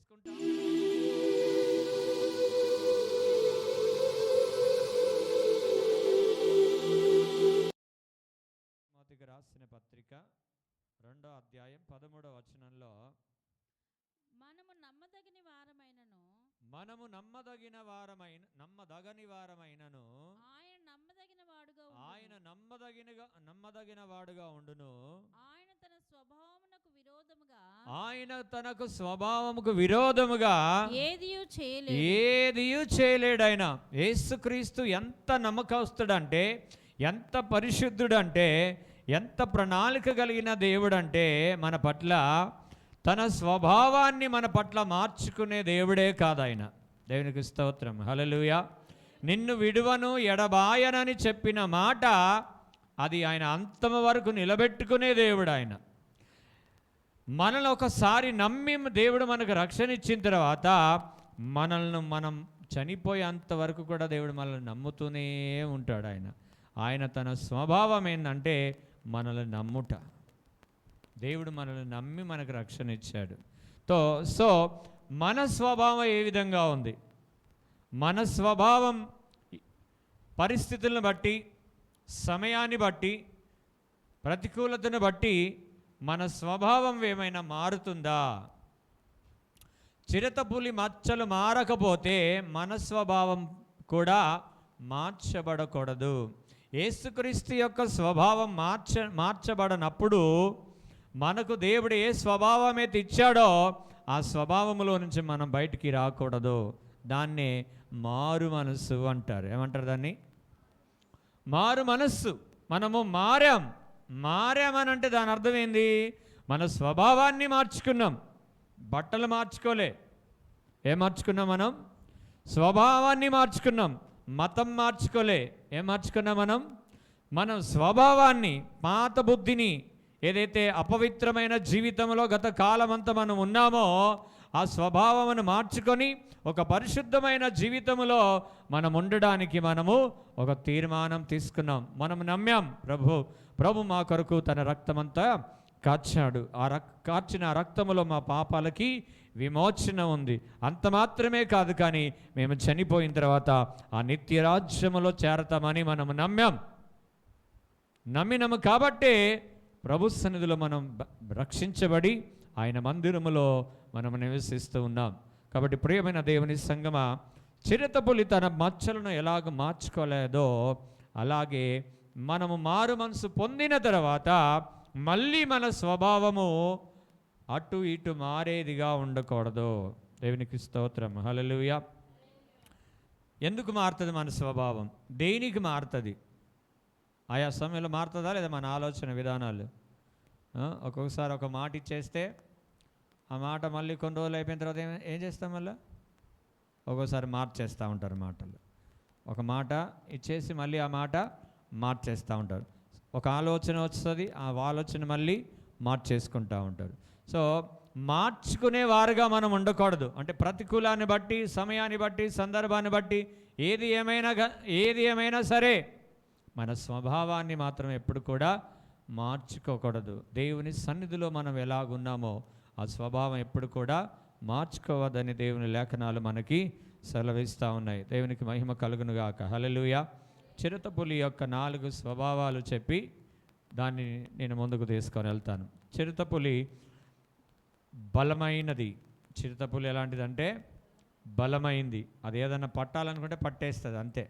చేసుకుంటాం. తిమోతికి రాసిన పత్రిక 2వ అధ్యాయం 13వ వచనంలో మనము నమ్మదగిన వారమైనను ఆయన నమ్మదగిన వాడుగా ఉండును. ఆయన తనకు స్వభావముకు విరోధముగా ఏదియు చేయలేడాయన. యేసుక్రీస్తు ఎంత నమ్మకస్తుడంటే, ఎంత పరిశుద్ధుడంటే, ఎంత ప్రణాళిక కలిగిన దేవుడంటే, మన పట్ల తన స్వభావాన్ని మన పట్ల మార్చుకునే దేవుడే కాదు ఆయన. దేవునికి స్తోత్రం, హల్లెలూయా. నిన్ను విడువను ఎడబాయనని చెప్పిన మాట అది ఆయన అంతము వరకు నిలబెట్టుకునే దేవుడు ఆయన. మనల్ని ఒకసారి నమ్మి దేవుడు మనకు రక్షణ ఇచ్చిన తర్వాత మనం చనిపోయేంత వరకు కూడా దేవుడు మనల్ని నమ్ముతూనే ఉంటాడు ఆయన తన స్వభావం ఏంటంటే మనల్ని నమ్ముట. దేవుడు మనల్ని నమ్మి మనకు రక్షణ ఇచ్చాడు. సో మన స్వభావం ఏ విధంగా ఉంది? మన స్వభావం పరిస్థితులను బట్టి, సమయాన్ని బట్టి, ప్రతికూలతను బట్టి మన స్వభావం ఏమైనా మారుతుందా? చిరతపులి మచ్చలు మారకపోతే మన స్వభావం కూడా మార్చబడకూడదు. యేసుక్రీస్తు యొక్క స్వభావం మార్చబడనప్పుడు మనకు దేవుడు ఏ స్వభావం అయితే ఇచ్చాడో ఆ స్వభావంలో నుంచి మనం బయటికి రాకూడదు. దాన్నే మారు మనస్సు అంటారు. ఏమంటారు దాన్ని? మారు మనస్సు. మనము మారామనంటే దాని అర్థం ఏంది? మన స్వభావాన్ని మార్చుకున్నాం, బట్టలు మార్చుకోలే. ఏం మార్చుకున్నాం? స్వభావాన్ని మార్చుకున్నాం, మతం మార్చుకోలే. ఏం మార్చుకున్నాం? మనం స్వభావాన్ని, పాత బుద్ధిని, ఏదైతే అపవిత్రమైన జీవితంలో గత కాలమంతా మనం ఉన్నామో ఆ స్వభావమును మార్చుకొని ఒక పరిశుద్ధమైన జీవితంలో మనం ఉండడానికి మనము ఒక తీర్మానం తీసుకున్నాం. మనం నమ్మాం, ప్రభు మా కొరకు తన రక్తమంతా కార్చాడు. కార్చిన రక్తములో మా పాపాలకి విమోచన ఉంది. అంత మాత్రమే కాదు, కానీ మేము చనిపోయిన తర్వాత ఆ నిత్య రాజ్యములో చేరతామని మనం నమ్మినము కాబట్టే ప్రభు సన్నిధిలో మనం రక్షించబడి ఆయన మందిరములో మనం నివసిస్తూ ఉన్నాం. కాబట్టి ప్రియమైన దేవుని సంగమా, చిరతపులి తన మచ్చలను ఎలాగ మార్చుకోలేదో అలాగే మనము మారు మనసు పొందిన తర్వాత మళ్ళీ మన స్వభావము అటు ఇటు మారేదిగా ఉండకూడదు. దేవునికి స్తోత్రం, హల్లెలూయా. ఎందుకు మారుతుంది మన స్వభావం? దేనికి మారుతుంది? ఆయా సమయంలో మారుతుందా లేదా మన ఆలోచన విధానాలు? ఒక్కొక్కసారి ఒక మాట ఇచ్చేస్తే ఆ మాట మళ్ళీ కొన్ని రోజులు అయిపోయిన తర్వాత ఏం చేస్తాం? మళ్ళీ ఒక్కోసారి మార్చేస్తూ ఉంటారు మాటలు. ఒక మాట ఇచ్చేసి మళ్ళీ ఆ మాట మార్చేస్తూ ఉంటారు. ఒక ఆలోచన వస్తుంది, ఆ ఆలోచన మళ్ళీ మార్చేసుకుంటూ ఉంటారు. సో మార్చుకునే వారుగా మనం ఉండకూడదు. అంటే ప్రతికూలాన్ని బట్టి, సమయాన్ని బట్టి, సందర్భాన్ని బట్టి ఏది ఏమైనా సరే మన స్వభావాన్ని మాత్రం ఎప్పుడు కూడా మార్చుకోకూడదు. దేవుని సన్నిధిలో మనం ఎలాగున్నామో ఆ స్వభావం ఎప్పుడు కూడా మార్చుకోవద్దని దేవుని లేఖనాలు మనకి సెలవిస్తూ ఉన్నాయి. దేవునికి మహిమ కలుగునుగాక, హల్లెలూయా. చిరుతపులి యొక్క 4 స్వభావాలు చెప్పి దాన్ని నేను ముందుకు తీసుకొని వెళ్తాను. చిరుతపులి బలమైనది. చిరుతపులి ఎలాంటిదంటే బలమైంది. అది ఏదన్నా పట్టాలనుకుంటే పట్టేస్తుంది అంతే.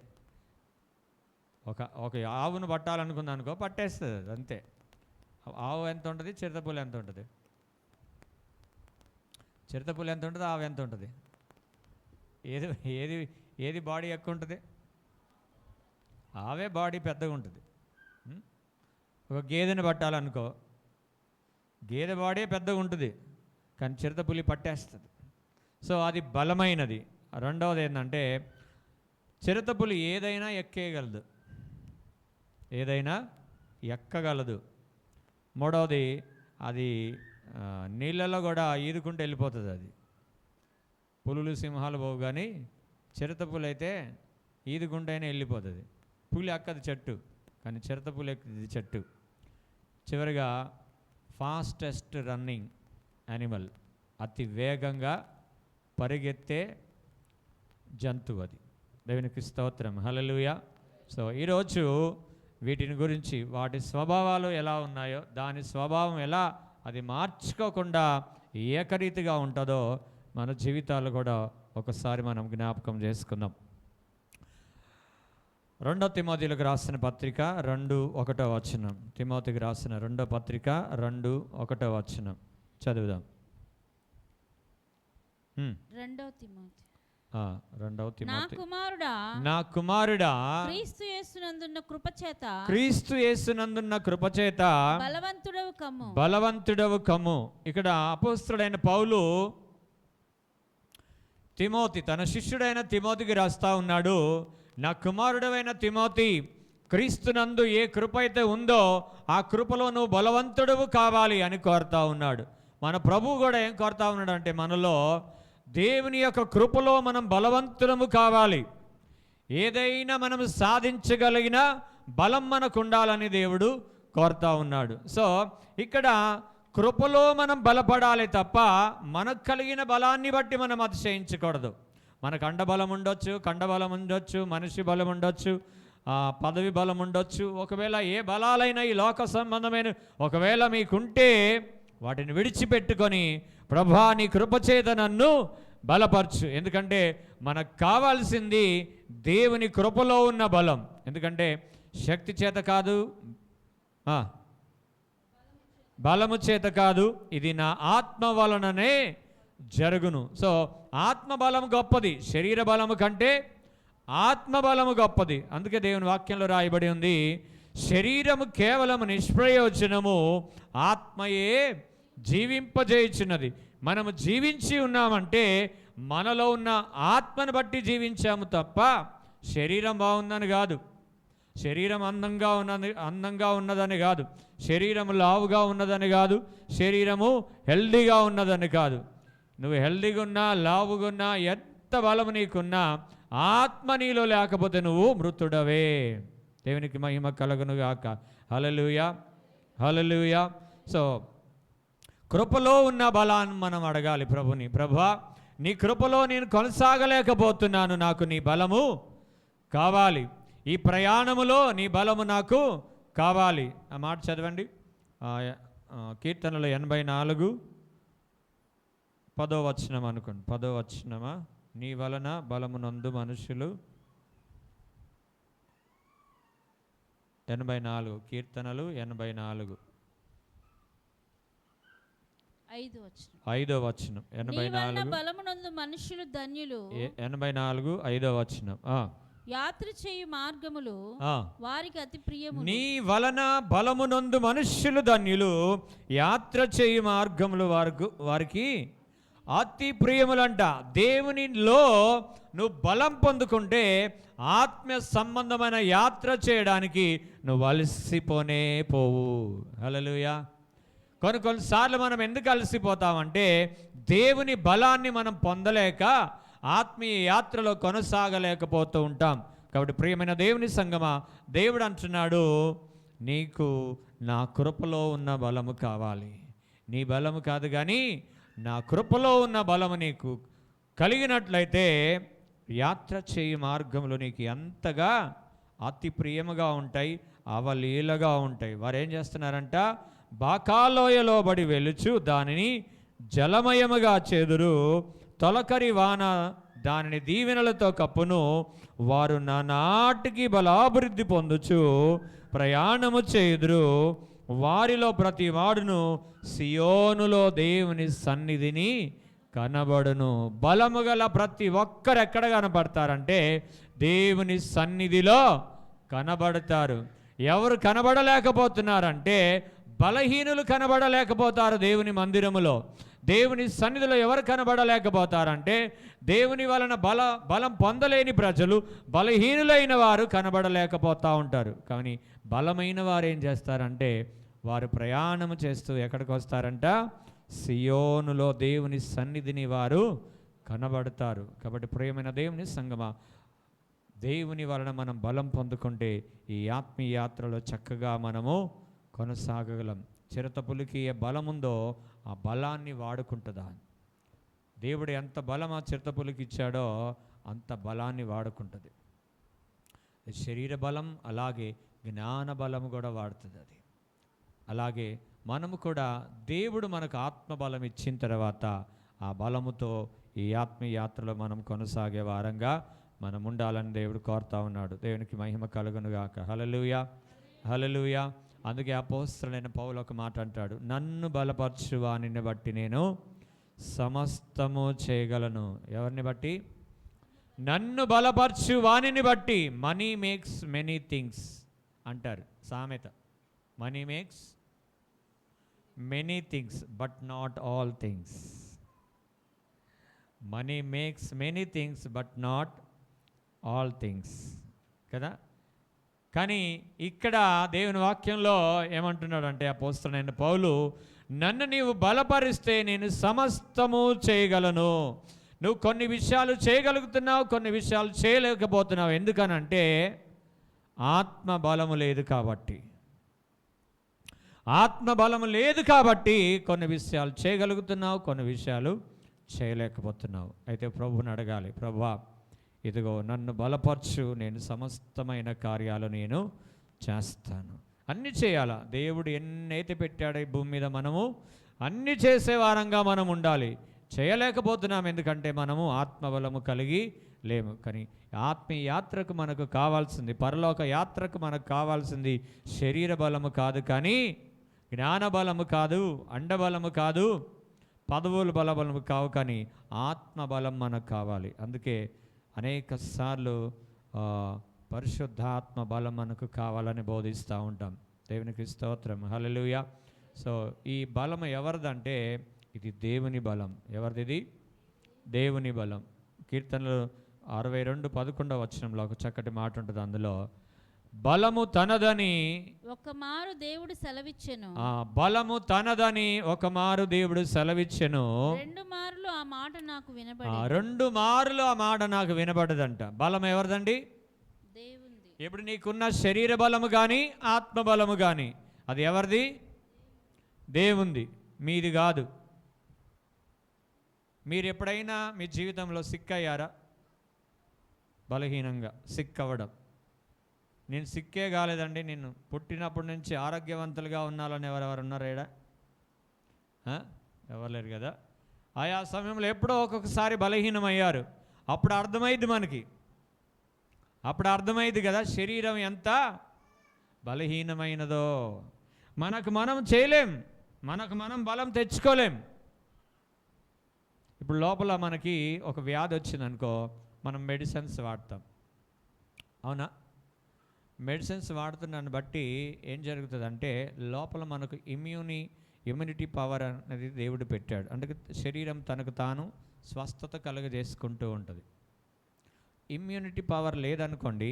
ఒక ఆవును పట్టాలనుకుంది అనుకో, పట్టేస్తుంది అది అంతే. ఆవు ఎంత ఉంటుంది, చిరుతపులి ఎంత ఉంటుంది? చిరుతపులి ఎంత ఉంటుంది, ఆవు ఎంత ఉంటుంది? ఏది బాడీ ఎక్కువ ఉంటుంది? ఆవే బాడీ పెద్దగా ఉంటుంది. ఒక గేదెని పట్టాలనుకో, గేదె బాడీ పెద్దగా ఉంటుంది, కానీ చిరుతపులి పట్టేస్తుంది. సో అది బలమైనది. రెండవది ఏంటంటే చిరుతపులి ఏదైనా ఎక్కేయగలదు, ఏదైనా ఎక్కగలదు. మూడవది అది నీళ్ళలో కూడా ఈదుకుంటూ వెళ్ళిపోతుంది. అది పులులు సింహాలు పోవు, కానీ చిరుతపులి అయితే ఈదుకుంటైనా వెళ్ళిపోతుంది. పులి ఎక్కది చెట్టు, కానీ చిరుతపులి ఎక్కది చెట్టు. చివరిగా ఫాస్టెస్ట్ రన్నింగ్ యానిమల్, అతి వేగంగా పరిగెత్తే జంతువు అది. దేవునికి స్తోత్రం, హల్లెలూయా. సో ఈరోజు వీటిని గురించి, వాటి స్వభావాలు ఎలా ఉన్నాయో, దాని స్వభావం ఎలా అది మార్చుకోకుండా ఏకరీతిగా ఉంటుందో మన జీవితాలు కూడా ఒకసారి మనం జ్ఞాపకం చేసుకుందాం. 2 తిమోతిలకు రాసిన పత్రిక 2:1 తిమోతికి రాసిన 2వ పత్రిక 2:1 చదువుదాం. 2 తిమోతి. 2 తిమోతి. నా కుమారుడా, క్రీస్తు యేసునందున్న కృపచేత బలవంతుడవు కమ్ము. ఇక్కడ అపోస్తలుడైన పౌలు తిమోతి, తన శిష్యుడైన తిమోతికి రాస్తా ఉన్నాడు. నా కుమారుడవైన తిమోతి, క్రీస్తునందు ఏ కృప అయితే ఉందో ఆ కృపలో నువ్వు బలవంతుడవు కావాలి అని కోరుతా ఉన్నాడు. మన ప్రభువు కూడా ఏం కోరుతా ఉన్నాడు అంటే, మనలో దేవుని యొక్క కృపలో మనం బలవంతులము కావాలి. ఏదైనా మనం సాధించగలిగిన బలం మనకు ఉండాలని దేవుడు కోరుతా ఉన్నాడు. సో ఇక్కడ కృపలో మనం బలపడాలి తప్ప మనకు కలిగిన బలాన్ని బట్టి మనం అతిశయించకూడదు. మనకు అండబలం ఉండొచ్చు, కండబలం ఉండొచ్చు, మనిషి బలం ఉండొచ్చు, పదవి బలం ఉండొచ్చు. ఒకవేళ ఏ బలాలైనా ఈ లోక సంబంధమైన ఒకవేళ మీకుంటే వాటిని విడిచిపెట్టుకొని, ప్రభా నీ కృపచేత నన్ను బలపరచు. ఎందుకంటే మనకు కావాల్సింది దేవుని కృపలో ఉన్న బలం. ఎందుకంటే శక్తి చేత కాదు, బలము చేత కాదు, ఇది నా ఆత్మ వలననే జరుగును. సో ఆత్మబలం గొప్పది, శరీర బలము కంటే ఆత్మబలము గొప్పది. అందుకే దేవుని వాక్యంలో రాయబడి ఉంది, శరీరము కేవలము నిష్ప్రయోజనము, ఆత్మయే జీవింపజేయుచున్నది. మనము జీవించి ఉన్నామంటే మనలో ఉన్న ఆత్మను బట్టి జీవించాము తప్ప శరీరం బాగుందని కాదు, శరీరం అందంగా ఉన్నదని కాదు, శరీరము లావుగా ఉన్నదని కాదు, శరీరము హెల్దీగా ఉన్నదని కాదు. నువ్వు హెల్దీగా ఉన్నా, లావుగా ఉన్నా, ఎంత బలము నీకున్నా, ఆత్మ నీలో లేకపోతే నువ్వు మృతుడవే. దేవునికి మహిమ కలుగును గాక. హల్లెలూయా, హల్లెలూయా. సో కృపలో ఉన్న బలాన్ని మనం అడగాలి ప్రభుని. ప్రభా నీ కృపలో నేను కొనసాగలేకపోతున్నాను, నాకు నీ బలము కావాలి. ఈ ప్రయాణములో నీ బలము నాకు కావాలి. ఆ మాట చదవండి. కీర్తనలు 84:10 అనుకోండి. 10 నీ వలన బలమునందు మనుషులు. 84 కీర్తనలు 84 5 బలమునందు మనుషులు ధన్యులు. 84 5 యాత్ర చేయు మార్గములు వారికి అతి ప్రియము. నీ వలన బలమునందు మనుష్యులు ధన్యులు, యాత్ర చేయు మార్గములు వారికి అతి ప్రియములంట. దేవునిలో నువ్వు బలం పొందుకుంటే ఆత్మ సంబంధమైన యాత్ర చేయడానికి నువ్వు అలసిపోనే పోవు. హల్లెలూయా. కొన్నిసార్లు మనం ఎందుకు అలసిపోతామంటే దేవుని బలాన్ని మనం పొందలేక ఆత్మీయ యాత్రలో కొనసాగలేకపోతూ ఉంటాం. కాబట్టి ప్రియమైన దేవుని సంగమా, దేవుడు అంటున్నాడు, నీకు నా కృపలో ఉన్న బలము కావాలి. నీ బలము కాదు కానీ నా కృపలో ఉన్న బలము నీకు కలిగినట్లయితే యాత్ర చేయి మార్గంలో నీకు ఎంతగా అతి ప్రియముగా ఉంటాయి, అవలీలగా ఉంటాయి. వారు ఏం చేస్తున్నారంట, బాకాలోయలో బడి వెలుచు దానిని జలమయముగా చేదురు, తొలకరి వాన దానిని దీవెనలతో కప్పును, వారు నానాటికి బలాభివృద్ధి పొందుచు ప్రయాణము చేయుదురు, వారిలో ప్రతి వాడును సియోనులో దేవుని సన్నిధిని కనబడును. బలము గల ప్రతి ఒక్కరు ఎక్కడ కనబడతారంటే దేవుని సన్నిధిలో కనబడతారు. ఎవరు కనబడలేకపోతున్నారంటే బలహీనులు కనబడలేకపోతారు. దేవుని మందిరములో దేవుని సన్నిధిలో ఎవరు కనబడలేకపోతారంటే దేవుని వలన బలం పొందలేని ప్రజలు, బలహీనులైన వారు కనబడలేకపోతూ ఉంటారు. కానీ బలమైన వారు ఏం చేస్తారంటే వారు ప్రయాణము చేస్తూ ఎక్కడికి వస్తారంట, సియోనులో దేవుని సన్నిధిని వారు కనబడతారు. కాబట్టి ప్రియమైన దేవుని సంగమా, దేవుని వలన మనం బలం పొందుకుంటే ఈ ఆత్మీయ యాత్రలో చక్కగా మనము కొనసాగగలం. చిరతపులికి ఏ బలం ఉందో ఆ బలాన్ని వాడుకుంటుందా? దేవుడు ఎంత బలం ఆ చిరుతపులికి ఇచ్చాడో అంత బలాన్ని వాడుకుంటుంది. శరీర బలం అలాగే జ్ఞాన బలం కూడా వాడుతుంది అది. అలాగే మనము కూడా దేవుడు మనకు ఆత్మబలం ఇచ్చిన తర్వాత ఆ బలముతో ఈ ఆత్మీయ యాత్రలో మనం కొనసాగే వారంగా మనం ఉండాలని దేవుడు కోరుతా ఉన్నాడు. దేవునికి మహిమ కలుగునుగాక. హల్లెలూయా, హల్లెలూయా. అందుకే అపోస్తలుడైన పౌలు ఒక మాట అంటాడు, నన్ను బలపరచు వానిని బట్టి నేను సమస్తము చేయగలను. ఎవరిని బట్టి? నన్ను బలపరచు వానిని బట్టి. మనీ మేక్స్ మెనీ థింగ్స్ అంటారు సామెత. Money makes many things but not all things. Money makes many things but not all things కదా. కానీ ఇక్కడ దేవుని వాక్యంలో ఏమంటున్నాడు అంటే అపోస్తలుడైన పౌలు, నన్ను నీవు బలపరిస్తే నేను సమస్తము చేయగలను. నువ్వు కొన్ని విషయాలు చేయగలుగుతున్నావు, కొన్ని విషయాలు చేయలేకపోతున్నావు. ఎందుకనంటే ఆత్మబలము లేదు కాబట్టి. ఆత్మబలము లేదు కాబట్టి కొన్ని విషయాలు చేయగలుగుతున్నావు, కొన్ని విషయాలు చేయలేకపోతున్నావు. అయితే ప్రభువుని అడగాలి, ప్రభువా ఇదిగో నన్ను బలపరచు, నేను సమస్తమైన కార్యాలు నేను చేస్తాను. అన్నీ చేయాలా. దేవుడు ఎన్నైతే పెట్టాడో ఈ భూమి మీద మనము అన్నీ చేసే వారంగా మనం ఉండాలి. చేయలేకపోతున్నాం ఎందుకంటే మనము ఆత్మబలము కలిగి లేము. కానీ ఆత్మీయ యాత్రకు మనకు కావాల్సింది, పరలోక యాత్రకు మనకు కావాల్సింది శరీర బలము కాదు, కానీ జ్ఞాన బలము కాదు, అండబలము కాదు, పదవుల బలము కావు, కానీ ఆత్మబలం మనకు కావాలి. అందుకే అనేక సార్లు పరిశుద్ధాత్మ బలం మనకు కావాలని బోధిస్తూ ఉంటాం. దేవునికి స్తోత్రం, హల్లెలూయా. సో ఈ బలం ఎవరిదంటే ఇది దేవుని బలం. ఎవరిది? ఇది దేవుని బలం. కీర్తనలు 62:11 వచనంలో ఒక చక్కటి మాట ఉంటుంది. అందులో బలము తనదని ఒకమారు దేవుడు సెలవిచ్చెను. బలము తనదని ఒకమారు దేవుడు సెలవిచ్చెను. 2 మార్లు ఆ మాట నాకు వినబడి. 2 మార్లు ఆ మాట నాకు వినబడదంట. బలం ఎవరిదండి? దేవుంది. ఇప్పుడు నీకున్న శరీర బలము కానీ ఆత్మ బలము కానీ అది ఎవరిది? దేవుంది, మీది కాదు. మీరు ఎప్పుడైనా మీ జీవితంలో సిక్ అయ్యారా? బలహీనంగా సిక్ అవ్వడం. నేను సిక్కే కాలేదండి, నేను పుట్టినప్పటి నుంచి ఆరోగ్యవంతులుగా ఉన్నాలని ఎవరెవరు ఉన్నారు ఏడా? ఎవరు లేరు కదా. ఆయా సమయంలో ఎప్పుడో ఒక్కొక్కసారి బలహీనమయ్యారు. అప్పుడు అర్థమైంది మనకి, అప్పుడు అర్థమైంది కదా శరీరం ఎంత బలహీనమైనదో. మనకు మనం చేయలేం, మనకు మనం బలం తెచ్చుకోలేం. ఇప్పుడు లోపల మనకి ఒక వ్యాధి వచ్చిందనుకో, మనం మెడిసిన్స్ వాడతాం, అవునా? మెడిసిన్స్ వాడుతున్నాన్ని బట్టి ఏం జరుగుతుందంటే లోపల మనకు ఇమ్యూనిటీ పవర్ అనేది దేవుడు పెట్టాడు. అందుకే శరీరం తనకు తాను స్వస్థత కలుగజేసుకుంటూ ఉంటుంది. ఇమ్యూనిటీ పవర్ లేదనుకోండి,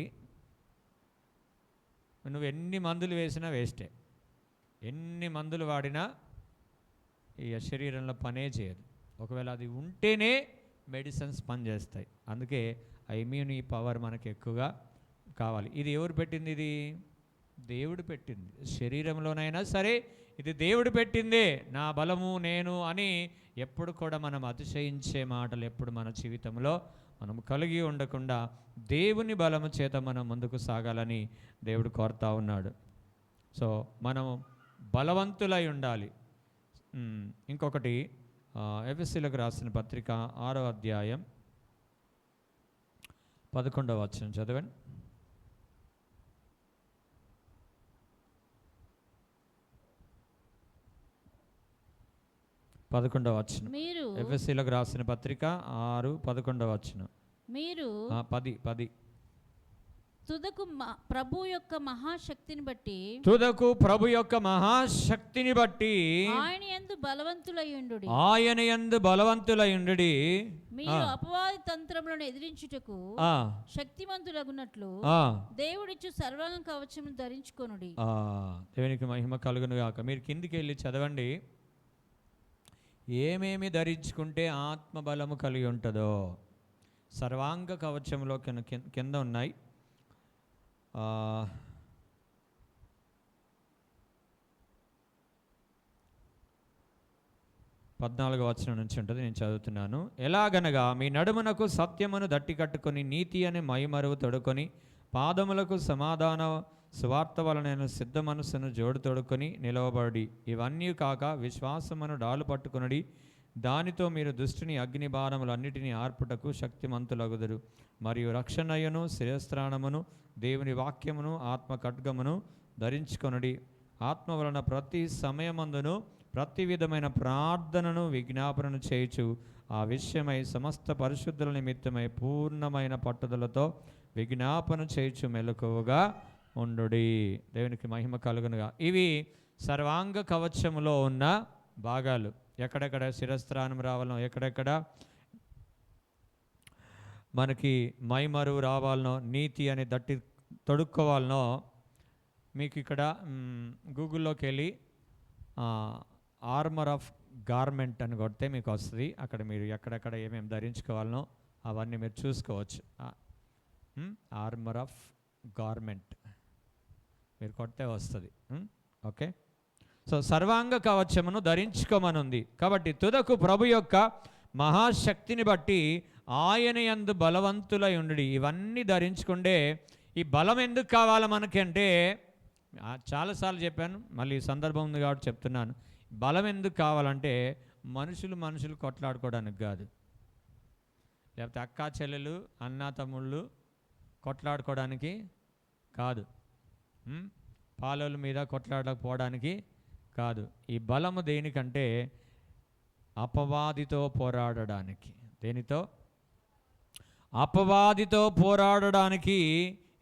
నువ్వు ఎన్ని మందులు వేసినా వేస్టే. ఎన్ని మందులు వాడినా ఈ శరీరంలో పనే చేయదు. ఒకవేళ అది ఉంటేనే మెడిసిన్స్ పనిచేస్తాయి. అందుకే ఆ ఇమ్యూనిటీ పవర్ మనకు ఎక్కువగా కావాలి. ఇది ఎవరు పెట్టింది? ఇది దేవుడు పెట్టింది. శరీరంలోనైనా సరే ఇది దేవుడు పెట్టిందే. నా బలము నేను అని ఎప్పుడు కూడా మనం అతిశయించే మాటలు ఎప్పుడు మన జీవితంలో మనం కలిగి ఉండకుండా దేవుని బలము చేత మనం ముందుకు సాగాలని దేవుడు కోరుతా ఉన్నాడు. సో మనం బలవంతులై ఉండాలి. ఇంకొకటి ఎఫెసీయులకు రాసిన పత్రిక 6వ అధ్యాయం 11వ వచనం చదవండి. 11వ వచనం. ఎఫెసీయులకు రాసిన పత్రిక 6:11 వచనం. మీరు 10 తుదకు ప్రభు యొక్క మహాశక్తిని బట్టి, తుదకు ప్రభు యొక్క మహాశక్తిని బట్టి ఆయన యందు బలవంతులయ్యుండుడి. ఆయన యందు బలవంతులయ్యుండుడి. మీరు అపవాది తంత్రములను ఎదిరించుటకు శక్తిమంతులగునట్లు దేవుడిచ్చు సర్వాంగ కవచమును ధరించుకొనుడి. దేవునికి మహిమ కలుగును గాక. మీరు కిందికి వెళ్ళి చదవండి. ఏమేమి ధరించుకుంటే ఆత్మబలము కలిగి ఉంటుందో సర్వాంగ కవచంలో కింద ఉన్నాయి. 14వ వచనం నుంచి ఉంటుంది, నేను చదువుతున్నాను. ఎలాగనగా మీ నడుమునకు సత్యమును దట్టి కట్టుకొని నీతి అనే మైమరువు తొడుకొని పాదములకు సమాధాన సువార్త వలన సిద్ధ మనస్సును జోడు తొడుకొని నిలవబడి ఇవన్నీ కాక విశ్వాసమును డాలు పట్టుకొనడి దానితో మీరు దుష్టుని అగ్ని బాణములన్నిటినీ ఆర్పుటకు శక్తిమంతులగుదురు. మరియు రక్షణయును శిరస్త్రాణమును దేవుని వాక్యమును ఆత్మ ఖడ్గమును ధరించుకొనడి. ఆత్మ వలన ప్రతి సమయమందును ప్రతి విధమైన ప్రార్థనను విజ్ఞాపనను చేయుచు ఆ విషయమై సమస్త పరిశుద్ధుల నిమిత్తమై పూర్ణమైన పట్టుదలతో విజ్ఞాపన చేయుచు మెలకువగా ఉండుడి. దేవునికి మహిమ కలుగునుగా. ఇవి సర్వాంగ కవచములో ఉన్న భాగాలు. ఎక్కడెక్కడ శిరస్త్రానం రావాలనో, ఎక్కడెక్కడ మనకి మైమరువు రావాలనో, నీతి అని దట్టి తొడుక్కోవాలనో, మీకు ఇక్కడ గూగుల్లోకి వెళ్ళి ఆర్మర్ ఆఫ్ గార్మెంట్ అని కొడితే మీకు వస్తుంది. అక్కడ మీరు ఎక్కడెక్కడ ఏమేమి ధరించుకోవాలనో అవన్నీ మీరు చూసుకోవచ్చు. ఆర్మర్ ఆఫ్ గార్మెంట్ మీరు కొడితే వస్తుంది. ఓకే, సో సర్వాంగ కవచమును ధరించుకోమనుంది. కాబట్టి తుదకు ప్రభు యొక్క మహాశక్తిని బట్టి ఆయన యందు బలవంతులై ఉండి. ఇవన్నీ ధరించుకుంటే ఈ బలం ఎందుకు కావాలి మనకంటే, చాలాసార్లు చెప్పాను, మళ్ళీ ఈ సందర్భం ఉంది కాబట్టి చెప్తున్నాను. బలం ఎందుకు కావాలంటే మనుషులు కొట్లాడుకోవడానికి కాదు, లేకపోతే అక్కా చెల్లెలు అన్నా తమ్ముళ్ళు కొట్లాడుకోవడానికి కాదు, పాలోల మీద కొట్లాడకపోవడానికి కాదు. ఈ బలము దేనికంటే అపవాదితో పోరాడడానికి. దేనితో? అపవాదితో పోరాడడానికి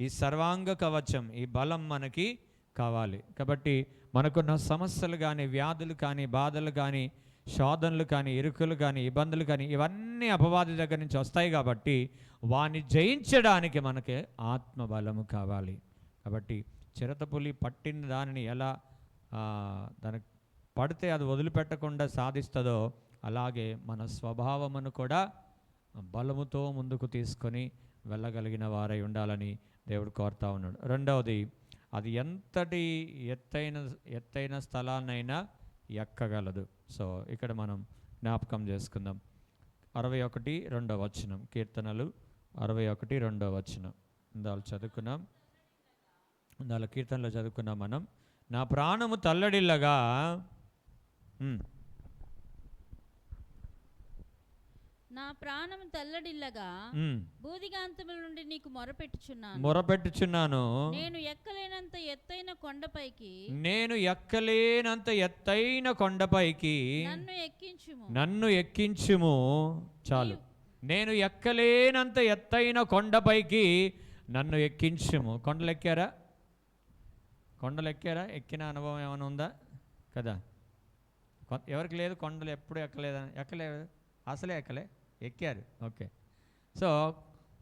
ఈ సర్వాంగ కవచం, ఈ బలం మనకి కావాలి. కాబట్టి మనకున్న సమస్యలు కానీ, వ్యాధులు కానీ, బాధలు కానీ, శోధనలు కానీ, ఇరుకులు కానీ, ఇబ్బందులు కానీ, ఇవన్నీ అపవాది దగ్గర నుంచి వస్తాయి. కాబట్టి వాణ్ణి జయించడానికి మనకి ఆత్మబలము కావాలి. కాబట్టి చిరతపులి పట్టిన దానిని ఎలా దానికి పడితే అది వదిలిపెట్టకుండా సాధిస్తుందో, అలాగే మన స్వభావమును కూడా బలముతో ముందుకు తీసుకొని వెళ్ళగలిగిన వారై ఉండాలని దేవుడు కోరుతా ఉన్నాడు. రెండవది, అది ఎంతటి ఎత్తైన స్థలాన్నైనా ఎక్కగలదు. సో ఇక్కడ మనం జ్ఞాపకం చేసుకుందాం. 61 వచనం, కీర్తనలు 61 వచనం ఇందాలు చదువుకున్నాం, ఇందాల కీర్తనలో చదువుకున్నాం మనం. నా ప్రాణము తల్లడిల్లగా నా ప్రాణము తల్లడిల్లగా బూదిగాంతముల నుండి నీకు మొరపెట్టుచున్నాను. నేను ఎక్కలేనంత ఎత్తైన కొండపైకి నన్ను ఎక్కించుము. చాలు, నేను ఎక్కలేనంత ఎత్తైన కొండపైకి నన్ను ఎక్కించుము. కొండలు ఎక్కారా? ఎక్కిన అనుభవం ఏమైనా ఉందా? కదా, ఎవరికి లేదు? కొండలు ఎప్పుడు ఎక్కలేదు, అసలే ఎక్కారు. ఓకే, సో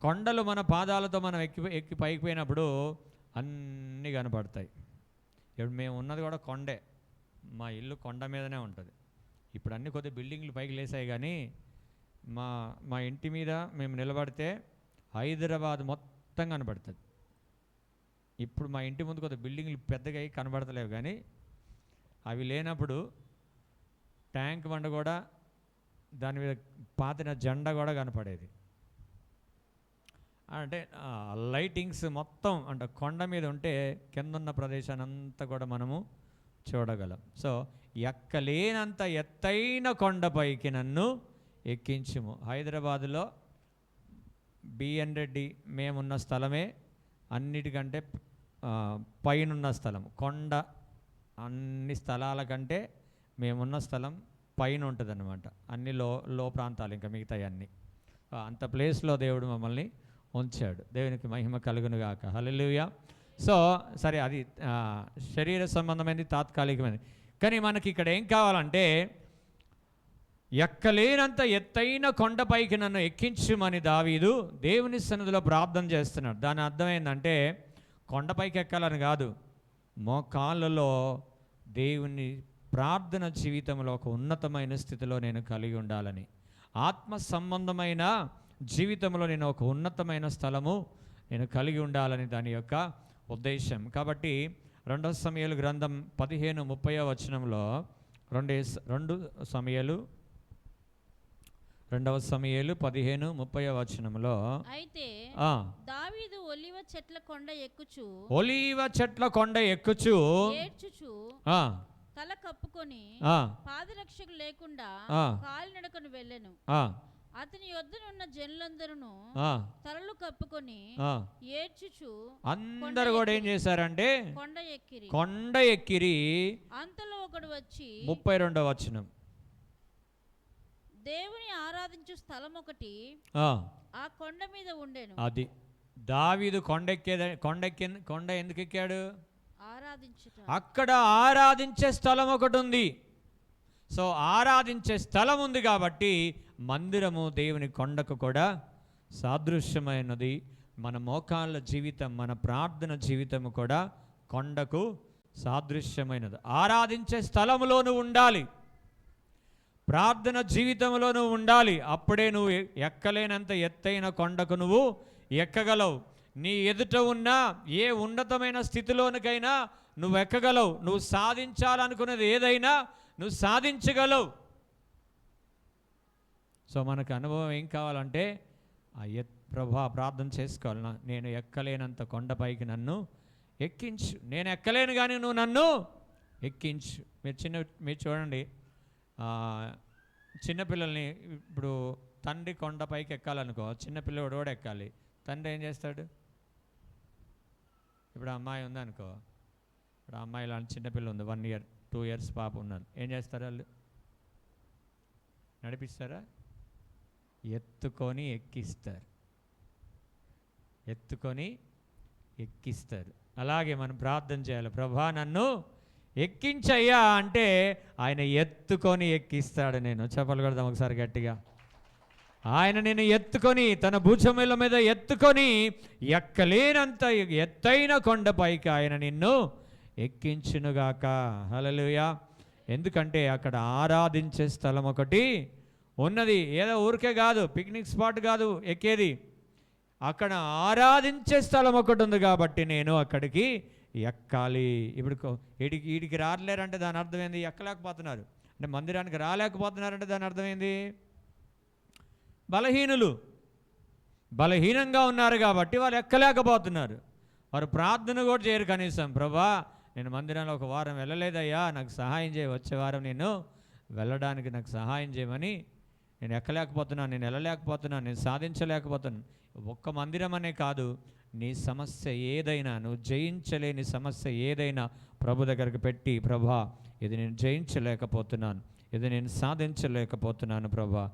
కొండలు మన పాదాలతో మనం ఎక్కి పైకి పోయినప్పుడు అన్నీ కనపడతాయి. ఇప్పుడు మేము ఉన్నది కూడా కొండే, మా ఇల్లు కొండ మీదనే ఉంటుంది. ఇప్పుడు అన్నీ కొద్దిగా బిల్డింగ్లు పైకి లేసాయి, కానీ మా ఇంటి మీద మేము నిలబడితే హైదరాబాద్ మొత్తం కనపడుతుంది. ఇప్పుడు మా ఇంటి ముందు కొద్దిగా బిల్డింగ్లు పెద్దగా అయ్యి కనబడతలేవు, కానీ అవి లేనప్పుడు ట్యాంక్ బండ కూడా, దాని మీద పాతిన జెండా కూడా కనపడేది. అంటే లైటింగ్స్ మొత్తం అంటే కొండ మీద ఉంటే కిందున్న ప్రదేశాన్ని అంతా కూడా మనము చూడగలం. సో ఎక్కలేనంత ఎత్తైన కొండపైకి నన్ను ఎక్కించుము. హైదరాబాదులో బిఎన్ రెడ్డి మేమున్న స్థలమే అన్నిటికంటే పైనున్న స్థలం. కొండ అన్ని స్థలాల కంటే మేమున్న స్థలం పైన ఉంటుంది అన్నమాట. అన్ని లో ప్రాంతాలు, ఇంకా మిగతాయి అన్నీ. అంత ప్లేస్లో దేవుడు మమ్మల్ని ఉంచాడు. దేవునికి మహిమ కలుగునుగాక. హల్లెలూయా. సో సరే, అది శరీర సంబంధమైనది, తాత్కాలికమైనది. కానీ మనకి ఇక్కడ ఏం కావాలంటే ఎక్కలేనంత ఎత్తైన కొండపైకి నన్ను ఎక్కించుమని దావీదు దేవుని సన్నిధిలో ప్రార్థన చేస్తున్నాడు. దాని అర్థం ఏంటంటే కొండపైకి ఎక్కాలని కాదు, మోకాళ్ళలో దేవుని ప్రార్థన జీవితంలో ఒక ఉన్నతమైన స్థితిలో నేను కలిగి ఉండాలని, ఆత్మ సంబంధమైన జీవితంలో నేను ఒక ఉన్నతమైన స్థలము నేను కలిగి ఉండాలని దాని యొక్క ఉద్దేశం. కాబట్టి 2 సమూయేలు గ్రంథం 15:30 వచనంలో 2 సమూయేలు 2వ సమూయేలు 15:30 వచనంలో అయితే ఆ, దావీదు ఒలివ చెట్ల కొండ ఎక్కుచు ఒలీవ చెట్ల కొండ ఎక్కుచు ఏడ్చుచు ఆ, తల కప్పుకొని ఆ, పాదరక్షకు లేకుండా ఆ, కాలినడకను వెళ్ళెను. ఆ, అతని యొద్దనున్న జనులందరూ ఆ, తలలు కప్పుకొని ఆ. ఏడ్చుచు అందరు కూడా ఏం చేశారంటే కొండ ఎక్కిరి. కొండ ఎక్కిరి. అంతలో ఒకడు వచ్చి 32వ వచనం. దేవుని ఆరాధించు స్థలం ఒకటి ఆ, ఆ కొండ మీద ఉండెను. అది దావీదు కొండ ఎందుకు ఎక్కాడు? ఆరాధించుట. అక్కడ ఆరాధించే స్థలం ఒకటి ఉంది. సో ఆరాధించే స్థలం ఉంది కాబట్టి మందిరము దేవుని కొండకు కూడా సాదృశ్యమైనది. మన మోకాళ్ళ జీవితం, మన ప్రార్థన జీవితము కూడా కొండకు సాదృశ్యమైనది. ఆరాధించే స్థలములోనూ ఉండాలి, ప్రార్థన జీవితంలోనూ ఉండాలి. అప్పుడే నువ్వు ఎక్కలేనంత ఎత్తైన కొండకు నువ్వు ఎక్కగలవు. నీ ఎదుట ఉన్న ఏ ఉన్నతమైన స్థితిలోనికైనా నువ్వు ఎక్కగలవు. నువ్వు సాధించాలనుకున్నది ఏదైనా నువ్వు సాధించగలవు. సో మనకు అనుభవం ఏం కావాలంటే ప్రభా ప్రార్థన చేసుకోవాలి. నేను ఎక్కలేనంత కొండపైకి నన్ను ఎక్కించు. నేను ఎక్కలేను కానీ నువ్వు నన్ను ఎక్కించు. మీరు చూడండి, చిన్నపిల్లల్ని ఇప్పుడు తండ్రి కొండపైకి ఎక్కాలనుకో, చిన్నపిల్లడు కూడా ఎక్కాలి. తండ్రి ఏం చేస్తాడు? ఇప్పుడు అమ్మాయి ఉందనుకో, ఇప్పుడు అమ్మాయి లాంటి చిన్నపిల్ల ఉంది, 1 year 2 years పాప ఉన్నారు. ఏం చేస్తారు వాళ్ళు? నడిపిస్తారా? ఎత్తుకొని ఎక్కిస్తారు. అలాగే మనం ప్రార్థన చేయాలి. ప్రభా నన్ను ఎక్కించయ్యా అంటే ఆయన ఎత్తుకొని ఎక్కిస్తాడు. నేను చెప్పలు కొడదాం ఒకసారి గట్టిగా. ఆయన నేను ఎత్తుకొని తన భుజముల మీద ఎత్తుకొని ఎక్కలేనంత ఎత్తైన కొండపైకి ఆయన నిన్ను ఎక్కించునుగాక. హల్లెలూయా. ఎందుకంటే అక్కడ ఆరాధించే స్థలం ఒకటి ఉన్నది. ఏదో ఊరికే కాదు, పిక్నిక్ స్పాట్ కాదు ఎక్కేది, అక్కడ ఆరాధించే స్థలం ఒకటి ఉంది కాబట్టి నేను అక్కడికి ఎక్కాలి. ఇప్పుడు వీడికి రాలేరంటే దాని అర్థం ఏంది? ఎక్కలేకపోతున్నారు అంటే, మందిరానికి రాలేకపోతున్నారంటే దాని అర్థం ఏంది? బలహీనంగా ఉన్నారు కాబట్టి వాళ్ళు ఎక్కలేకపోతున్నారు. వారు ప్రార్థన కూడా చేయరు కనీసం. ప్రభా నేను మందిరంలో 1 వారం వెళ్ళలేదయ్యా, నాకు సహాయం చేయ, వచ్చే వారం నేను వెళ్ళడానికి నాకు సహాయం చేయమని. నేను ఎక్కలేకపోతున్నాను, నేను వెళ్ళలేకపోతున్నాను, నేను సాధించలేకపోతున్నాను. ఒక్క మందిరం అనే కాదు, నీ సమస్య ఏదైనా, నువ్వు జయించలేని సమస్య ఏదైనా ప్రభు దగ్గరికి పెట్టి, ప్రభా ఇది నేను జయించలేకపోతున్నాను, ఇది నేను సాధించలేకపోతున్నాను ప్రభా,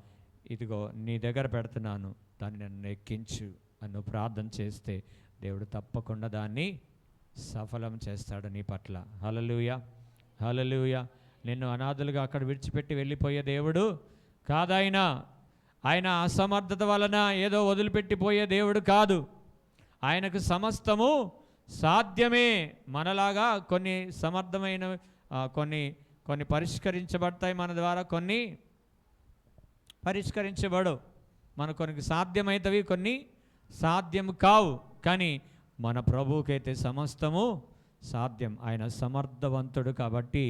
ఇదిగో నీ దగ్గర పెడుతున్నాను, దాన్ని నన్ను ఎక్కించు అని నువ్వు ప్రార్థన చేస్తే దేవుడు తప్పకుండా దాన్ని సఫలం చేస్తాడు నీ పట్ల. హల్లెలూయా, హల్లెలూయా. నిన్ను అనాథలుగా అక్కడ విడిచిపెట్టి వెళ్ళిపోయే దేవుడు కాదాయన. ఆయన అసమర్థత వలన ఏదో వదిలిపెట్టిపోయే దేవుడు కాదు. ఆయనకు సమస్తము సాధ్యమే. మనలాగా కొన్ని సమర్థమైన కొన్ని పరిష్కరించబడతాయి మన ద్వారా, కొన్ని పరిష్కరించబడవు. మన కొన్ని సాధ్యమైనవి, కొన్ని సాధ్యము కావు. కానీ మన ప్రభువుకైతే సమస్తము సాధ్యం. ఆయన సమర్థవంతుడు కాబట్టి,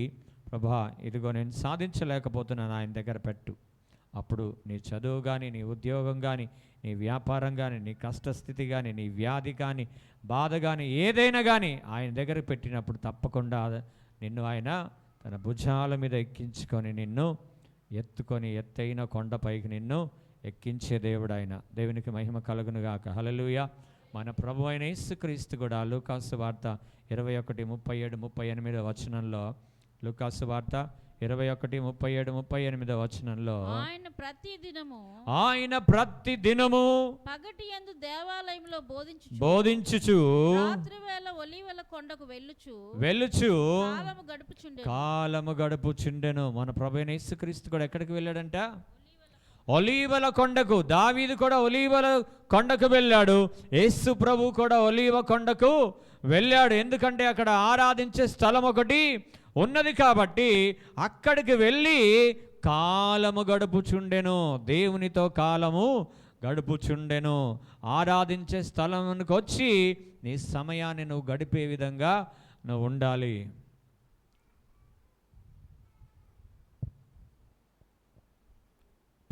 ప్రభా ఇదిగో నేను సాధించలేకపోతున్నాను, ఆయన దగ్గర పెట్టు. అప్పుడు నీ చదువు కానీ, నీ ఉద్యోగం కానీ, నీ వ్యాపారం కానీ, నీ కష్టస్థితి కానీ, నీ వ్యాధి కానీ, బాధ కానీ, ఏదైనా కానీ ఆయన దగ్గర పెట్టినప్పుడు తప్పకుండా నిన్ను ఆయన తన భుజాల మీద ఎక్కించుకొని నిన్ను ఎత్తుకొని ఎత్తైన కొండపైకి నిన్ను ఎక్కించే దేవుడు ఆయన. దేవునికి మహిమ కలుగునుగాక. హల్లెలూయా. మన ప్రభు అయిన యేసుక్రీస్తు కూడా లూకాసు వార్త 21:37-38 వచనంలో, లూకాసు వార్త 21:37-38 వచనంలో, ఆయన ప్రతి దినము పగటి యందు దేవాలయంలో బోధించుచు రాత్రివేళ ఒలీవల కొండకు వెళ్ళుచు కాలము గడుపుచుండెను. మన ప్రభువైన యేసుక్రీస్తు కూడా ఎక్కడికి వెళ్ళాడంట? ఒలీవల కొండకు. దావీదు కూడా ఒలీవల కొండకు వెళ్ళాడు, యేసు ప్రభు కూడా ఒలీవ కొండకు వెళ్ళాడు. ఎందుకంటే అక్కడ ఆరాధించే స్థలం ఒకటి ఉన్నది కాబట్టి అక్కడికి వెళ్ళి కాలము గడుపుచుండెను, దేవునితో కాలము గడుపుచుండెను. ఆరాధించే స్థలానికి వచ్చి నీ సమయాన్ని నువ్వు గడిపే విధంగా నువ్వు ఉండాలి.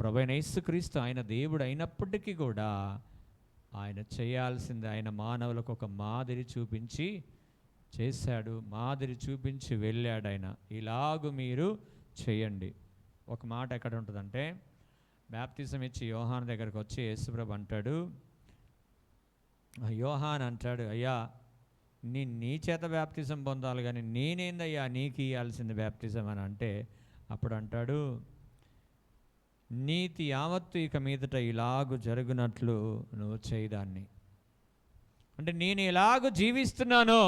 ప్రభువైన యేసుక్రీస్తు ఆయన దేవుడు అయినప్పటికీ కూడా ఆయన చేయాల్సింది, ఆయన మానవులకు ఒక మాదిరి చూపించి చేశాడు, మాదిరి చూపించి వెళ్ళాడు. ఆయన ఇలాగూ మీరు చేయండి. ఒక మాట ఎక్కడ ఉంటుందంటే, బాప్తిజం ఇచ్చి యోహాను దగ్గరకు వచ్చి యేసుప్రభు అంటాడు, యోహాన్ అంటాడు, అయ్యా నీ చేత బాప్తిజం పొందాలి కానీ నేనేందయ్యా నీకు ఇవ్వాల్సింది బాప్తిజం అని అంటే, అప్పుడు అంటాడు, నీతి యావత్తు ఇక మీదట ఇలాగు జరుగునట్లు నువ్వు చేయదాన్ని. అంటే నేను ఎలాగూ జీవిస్తున్నానో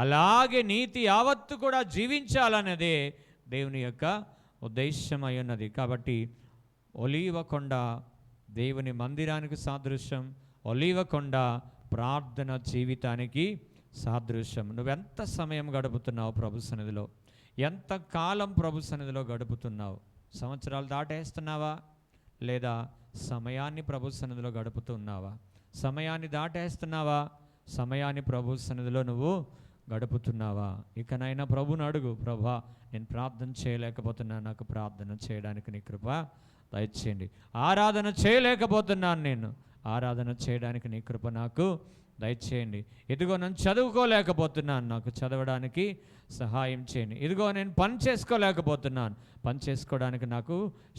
అలాగే నీతి యావత్తు కూడా జీవించాలన్నదే దేవుని యొక్క ఉద్దేశం అయి ఉన్నది. కాబట్టి ఒలీవ కొండ దేవుని మందిరానికి సాదృశ్యం, ఒలీవ కొండ ప్రార్థన జీవితానికి సాదృశ్యం. నువ్వెంత సమయం గడుపుతున్నావు ప్రభు సన్నిధిలో? ఎంత కాలం ప్రభు సన్నిధిలో గడుపుతున్నావు? సంవత్సరాలు దాటేస్తున్నావా, లేదా సమయాన్ని ప్రభు సన్నిధిలో గడుపుతున్నావా? సమయాన్ని దాటేస్తున్నావా, సమయాన్ని ప్రభు సన్నిధిలో నువ్వు గడుపుతున్నావా? ఇకనైనా ప్రభుని అడుగు, ప్రభా నేను ప్రార్థన చేయలేకపోతున్నాను, నాకు ప్రార్థన చేయడానికి నీ కృప దయచేయండి. ఆరాధన చేయలేకపోతున్నాను, నేను ఆరాధన చేయడానికి నీ కృప నాకు దయచేయండి. ఇదిగో నేను చదువుకోలేకపోతున్నాను, నాకు చదవడానికి సహాయం చేయండి. ఇదిగో నేను పని చేసుకోలేకపోతున్నాను, పని చేసుకోవడానికి నాకు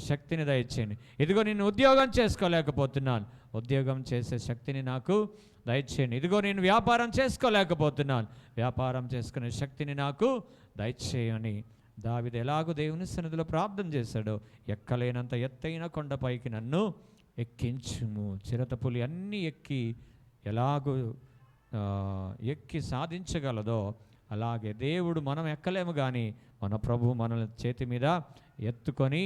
శక్తిని దయచేయండి. ఇదిగో నేను ఉద్యోగం చేసుకోలేకపోతున్నాను, ఉద్యోగం చేసే శక్తిని నాకు దయచేయండి. ఇదిగో నేను వ్యాపారం చేసుకోలేకపోతున్నాను, వ్యాపారం చేసుకునే శక్తిని నాకు దయచేయని దావీదు ఎలాగో దేవుని సన్నిధిలో ప్రార్థన చేశాడో, ఎక్కలేనంత ఎత్తైన కొండపైకి నన్ను ఎక్కించుము. చిరతపులి అన్నీ ఎలాగో ఎక్కి సాధించగలదో అలాగే దేవుడు మనం ఎక్కలేము కానీ మన ప్రభు మన చేతి మీద ఎత్తుకొని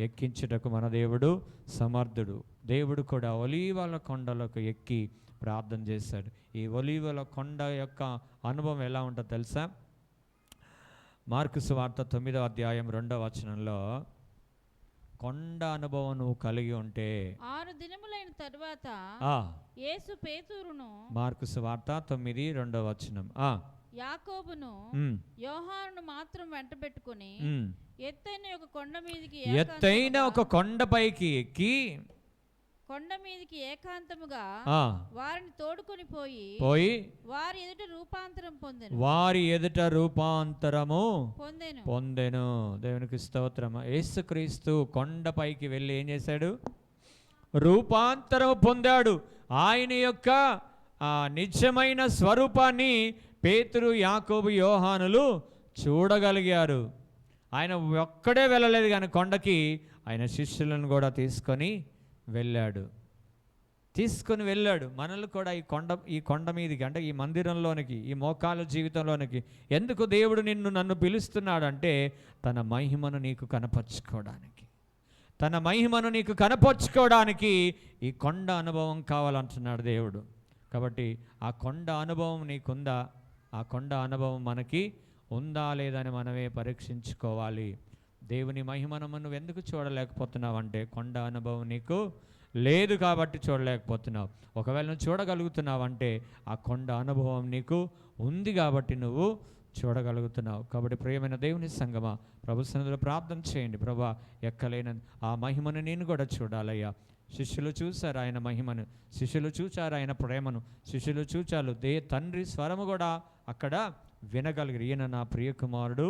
ఎక్కించుటకు మన దేవుడు సమర్థుడు. దేవుడు కూడా ఒలీవల కొండలకు ఎక్కి ప్రార్థన చేశాడు. ఈ ఒలీవల కొండ యొక్క అనుభవం ఎలా ఉంటుందో తెలుసా? మార్కు సువార్త 9వ అధ్యాయం 2వ వచనంలో, కొండ అనుభవం నువ్వు కలిగి ఉంటే 6 దినములైన తరువాత యేసు పేతురును, మార్కు సువార్త 9 2వ వచనం, యాకోబును యోహానును మాత్రం వెంట పెట్టుకుని ఎత్తైన ఒక కొండపైకి ఎక్కి కొండ మీదికి ఏకాంతముగా వారిని తోడుకొని పోయి వారి ఎదుట రూపాంతరము పొందెను. దేవునికి స్తోత్రము. యేసుక్రీస్తు కొండపైకి వెళ్ళి ఏం చేశాడు? రూపాంతరం పొందాడు. ఆయన యొక్క నిజమైన స్వరూపాన్ని పేతురు, యాకోబు, యోహానులు చూడగలిగారు. ఆయన ఒక్కడే వెళ్ళలేదు కానీ కొండకి, ఆయన శిష్యులను కూడా తీసుకొని వెళ్ళాడు. మనల్ని కూడా ఈ కొండ మీదకి, అంటే ఈ మందిరంలోనికి, ఈ మోకాలు జీవితంలోనికి ఎందుకు దేవుడు నన్ను పిలుస్తున్నాడంటే తన మహిమను నీకు కనపరుచుకోవడానికి ఈ కొండ అనుభవం కావాలంటున్నాడు దేవుడు. కాబట్టి ఆ కొండ అనుభవం నీకుందా? ఆ కొండ అనుభవం మనకి ఉందా లేదని మనమే పరీక్షించుకోవాలి. దేవుని మహిమను నువ్వు ఎందుకు చూడలేకపోతున్నావు అంటే కొండ అనుభవం నీకు లేదు కాబట్టి చూడలేకపోతున్నావు. ఒకవేళ నువ్వు చూడగలుగుతున్నావు అంటే ఆ కొండ అనుభవం నీకు ఉంది కాబట్టి నువ్వు చూడగలుగుతున్నావు. కాబట్టి ప్రియమైన దేవుని సంగమా, ప్రభు సన్నిధిలో ప్రార్థన చేయండి. ప్రభా, ఎక్కలేన ఆ మహిమను నేను కూడా చూడాలయ్యా. శిష్యులు చూశారు ఆయన మహిమను, శిష్యులు చూచారు ఆయన ప్రేమను, శిష్యులు చూచారు తండ్రి స్వరము కూడా అక్కడ వినగలిగారు. ఈయన నా ప్రియకుమారుడు,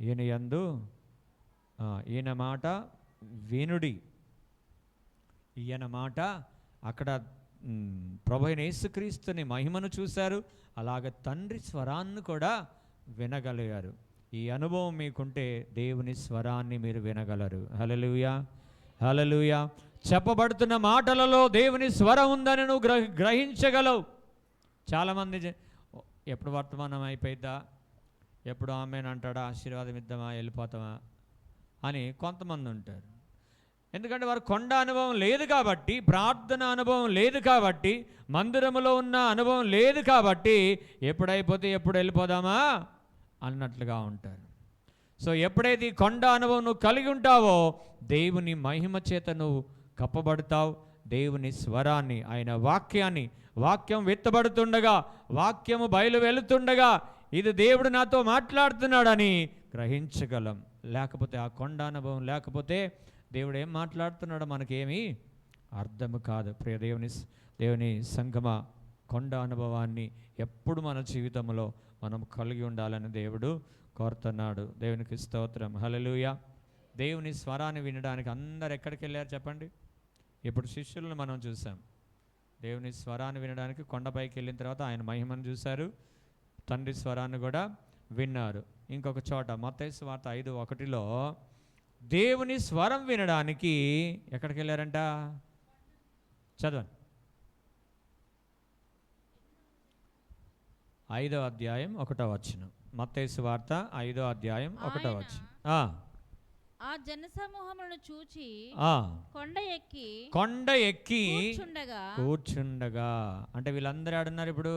ఈయన యందు ఈయన మాట వినుడి. ఈయన మాట అక్కడ ప్రభువైన యేసుక్రీస్తుని మహిమను చూశారు, అలాగే తండ్రి స్వరాన్ని కూడా వినగలిగారు. ఈ అనుభవం మీకుంటే దేవుని స్వరాన్ని మీరు వినగలరు. హల్లెలూయా, హల్లెలూయా. చెప్పబడుతున్న మాటలలో దేవుని స్వరం ఉందని నువ్వు గ్రహించగలవు. చాలామంది ఎప్పుడు వర్తమానం అయిపోయిద్దా, ఎప్పుడు ఆమేనంటాడా, ఆశీర్వాదం ఇద్దామా, వెళ్ళిపోతామా అని కొంతమంది ఉంటారు. ఎందుకంటే వారు కొండ అనుభవం లేదు కాబట్టి, ప్రార్థన అనుభవం లేదు కాబట్టి, మందిరములో ఉన్న అనుభవం లేదు కాబట్టి ఎప్పుడైపోతే ఎప్పుడు వెళ్ళిపోదామా అన్నట్లుగా ఉంటారు. సో ఎప్పుడైతే ఈ కొండ అనుభవం నువ్వు కలిగి ఉంటావో దేవుని మహిమ చేత నువ్వు కప్పబడతావు. దేవుని స్వరాన్ని, ఆయన వాక్యాన్ని, వాక్యం విత్తబడుతుండగా, వాక్యము బయలు వెళుతుండగా ఇది దేవుడు నాతో మాట్లాడుతున్నాడని గ్రహించగలం. లేకపోతే ఆ కొండ అనుభవం లేకపోతే దేవుడు ఏం మాట్లాడుతున్నాడో మనకేమీ అర్థం కాదు. ప్రియ దేవుని సంగమ, కొండ అనుభవాన్ని ఎప్పుడు మన జీవితంలో మనం కలిగి ఉండాలని దేవుడు కోరుతున్నాడు. దేవునికి స్తోత్రం, హల్లెలూయా. దేవుని స్వరాన్ని వినడానికి అందరు ఎక్కడికి వెళ్ళారు చెప్పండి? ఇప్పుడు శిష్యులను మనం చూసాం. దేవుని స్వరాన్ని వినడానికి కొండపైకి వెళ్ళిన తర్వాత ఆయన మహిమను చూశారు, తండ్రి స్వరాన్ని కూడా విన్నారు. ఇంకొక చోట మత్తయి సువార్త 5:1 దేవుని స్వరం వినడానికి ఎక్కడికి వెళ్ళారంట? చదవండి. 5వ అధ్యాయం 1వ వచనం. మత్తయి సువార్త 5వ అధ్యాయం 1వ వచనం. ఆ జనసమూహములను చూచి కొండ ఎక్కి కూర్చుండగా అంటే వీళ్ళందరూ ఆడున్నారు ఇప్పుడు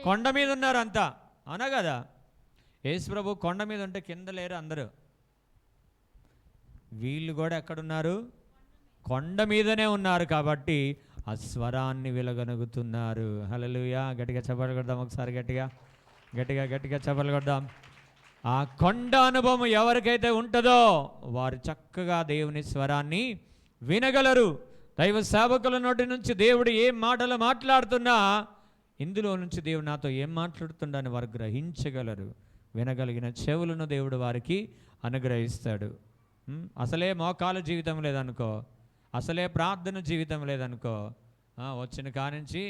కొండ మీద ఉన్నారు అంతా, అవునా కదా? యేసు ప్రభు కొండ మీద ఉంటే కింద లేరు అందరూ. వీళ్ళు కూడా ఎక్కడున్నారు? కొండ మీదనే ఉన్నారు. కాబట్టి ఆ స్వరాన్ని వెలగనుగుతున్నారు. హల్లెలూయా. గట్టిగా చప్పట్లు కొడదాం ఒకసారి, గట్టిగా గట్టిగా గట్టిగా చప్పట్లు కొడదాం. ఆ కొండ అనుభవం ఎవరికైతే ఉంటుందో వారు చక్కగా దేవుని స్వరాన్ని వినగలరు. దైవ సేవకుల నోటి నుంచి దేవుడు ఏం మాటలు మాట్లాడుతున్నా ఇందులో నుంచి దేవుడు నాతో ఏం మాట్లాడుతుండని వారు గ్రహించగలరు. వినగలిగిన చెవులను దేవుడు వారికి అనుగ్రహిస్తాడు. అసలే మోకాలు జీవితం లేదనుకో, అసలే ప్రార్థన జీవితం లేదనుకో, వచ్చిన కానించి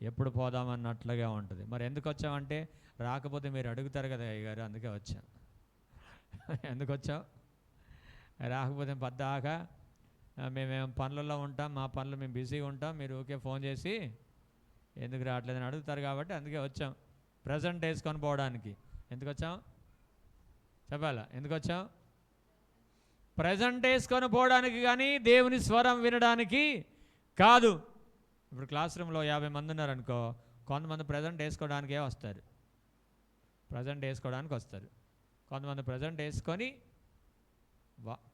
ఎప్పుడు పోదామన్నట్లుగా ఉంటుంది. మరి ఎందుకు వచ్చామంటే రాకపోతే మీరు అడుగుతారు కదా అయ్యగారు, అందుకే వచ్చాం. ఎందుకు వచ్చావు? రాకపోతే పద్దాకా మేమేం పనులలో ఉంటాం, మా పనులు మేము బిజీగా ఉంటాం, మీరు ఓకే ఫోన్ చేసి ఎందుకు రావట్లేదని అడుగుతారు కాబట్టి అందుకే వచ్చాం. ప్రజెంట్ వేసుకొని పోవడానికి. ఎందుకు వచ్చాం చెప్పాలా? ఎందుకు వచ్చాం? ప్రజెంట్ వేసుకొని పోవడానికి కానీ దేవుని స్వరం వినడానికి కాదు. ఇప్పుడు క్లాస్ రూమ్లో 50 మంది ఉన్నారనుకో, కొంతమంది ప్రజెంట్ వేసుకోవడానికే వస్తారు, ప్రజెంట్ వేసుకోవడానికి వస్తారు. కొంతమంది ప్రజెంట్ వేసుకొని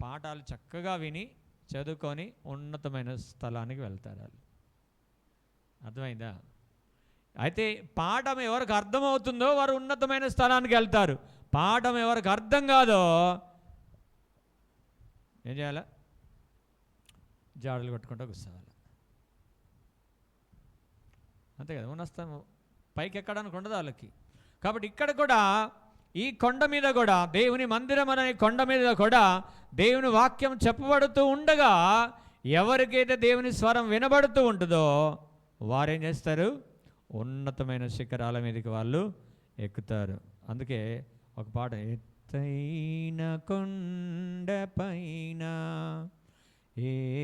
పాఠాలు చక్కగా విని చదువుకొని ఉన్నతమైన స్థలానికి వెళ్తారు వాళ్ళు. అర్థమైందా? అయితే పాఠం ఎవరికి అర్థమవుతుందో వారు ఉన్నతమైన స్థలానికి వెళ్తారు. పాఠం ఎవరికి అర్థం కాదో ఏం చేయాలా? జాడలు కొట్టుకుంటూ కూర్చోవాలి. అంతే కదా, ఉన్నస్తాము పైకి ఎక్కడానికి ఉండదు వాళ్ళకి. కాబట్టి ఇక్కడ కూడా ఈ కొండ మీద కూడా, దేవుని మందిరం అనే కొండ మీద కూడా దేవుని వాక్యం చెప్పబడుతూ ఉండగా ఎవరికైతే దేవుని స్వరం వినబడుతూ ఉంటుందో వారేం చేస్తారు? ఉన్నతమైన శిఖరాల మీదకి వాళ్ళు ఎక్కుతారు. అందుకే ఒక పాట, ఎత్తైన కొండపైన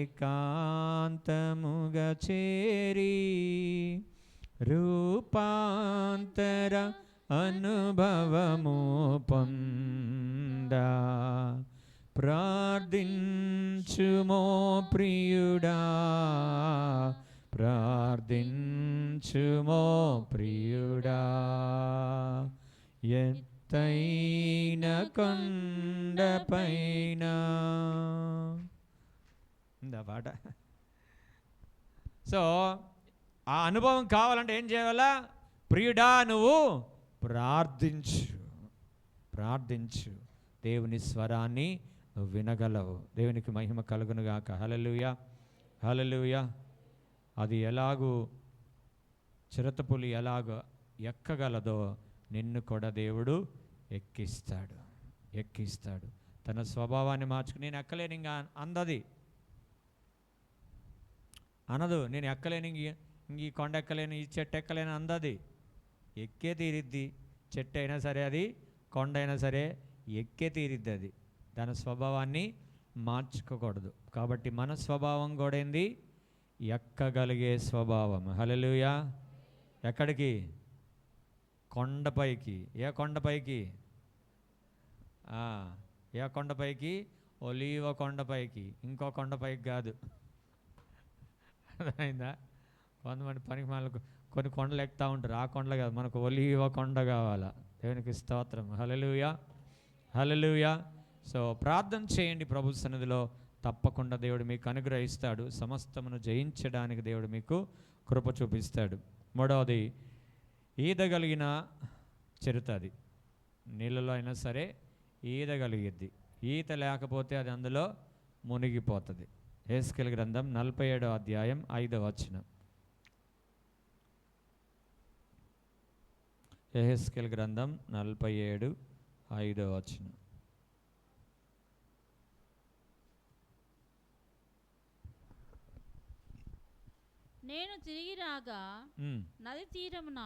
ఏకాంతముగా చేరి రూపాంతర అనుభవము పొందా ప్రార్థించుమో ప్రియుడా, ప్రార్థించుమో ప్రియుడా, ఎత్తైన కొండపైన. ఇందా పాట. సో ఆ అనుభవం కావాలంటే ఏం చేయాలా? ప్రియుడా నువ్వు ప్రార్థించు, ప్రార్థించు. దేవుని స్వరాన్ని నువ్వు వినగలవు. దేవునికి మహిమ కలుగునుగాక. హల్లెలూయా, హల్లెలూయా. అది ఎలాగూ చిరతపులి ఎలాగో ఎక్కగలదో నిన్ను కూడా దేవుడు ఎక్కిస్తాడు, ఎక్కిస్తాడు. తన స్వభావాన్ని మార్చుకుని నేను ఎక్కలేని ఇంకా అందది అనదు. నేను ఎక్కలేని ఈ కొండ ఎక్కలేని, ఈ చెట్టు ఎక్కలేని అందది. ఎక్కే తీరిద్ది. చెట్టు అయినా సరే, అది కొండ అయినా సరే ఎక్కే తీరిద్ది. అది దాని స్వభావాన్ని మార్చుకోకూడదు. కాబట్టి మన స్వభావం కూడా ఏంది? ఎక్కగలిగే స్వభావం. హల్లెలూయా. ఎక్కడికి? కొండపైకి. ఏ కొండపైకి? ఏ కొండపైకి? ఒలీవ కొండపైకి. ఇంకో కొండపైకి కాదు. అర్థమైందా? కొంతమంది పనికి మనకు కొన్ని కొండలు ఎక్కుతూ ఉంటారు. ఆ కొండలు కాదు, మనకు ఒలీవ కొండ కావాలా. దేవునికి స్తోత్రం. హల్లెలూయా, హల్లెలూయా. సో ప్రార్థన చేయండి ప్రభు సన్నిధిలో. తప్పకుండా దేవుడు మీకు అనుగ్రహిస్తాడు. సమస్తమును జయించడానికి దేవుడు మీకు కృప చూపిస్తాడు. మూడవది, ఈదగలిగిన చిరుత. అది నీళ్ళలో అయినా సరే ఈదగలిగిద్ది. ఈత లేకపోతే అది అందులో మునిగిపోతుంది. యెహెజ్కేలు గ్రంథం 47వ అధ్యాయం 5వ వచనం. యెహెజ్కేలు గ్రంథం 47 5వ వచనం. నేను తిరిగి రాగా నది తీరమున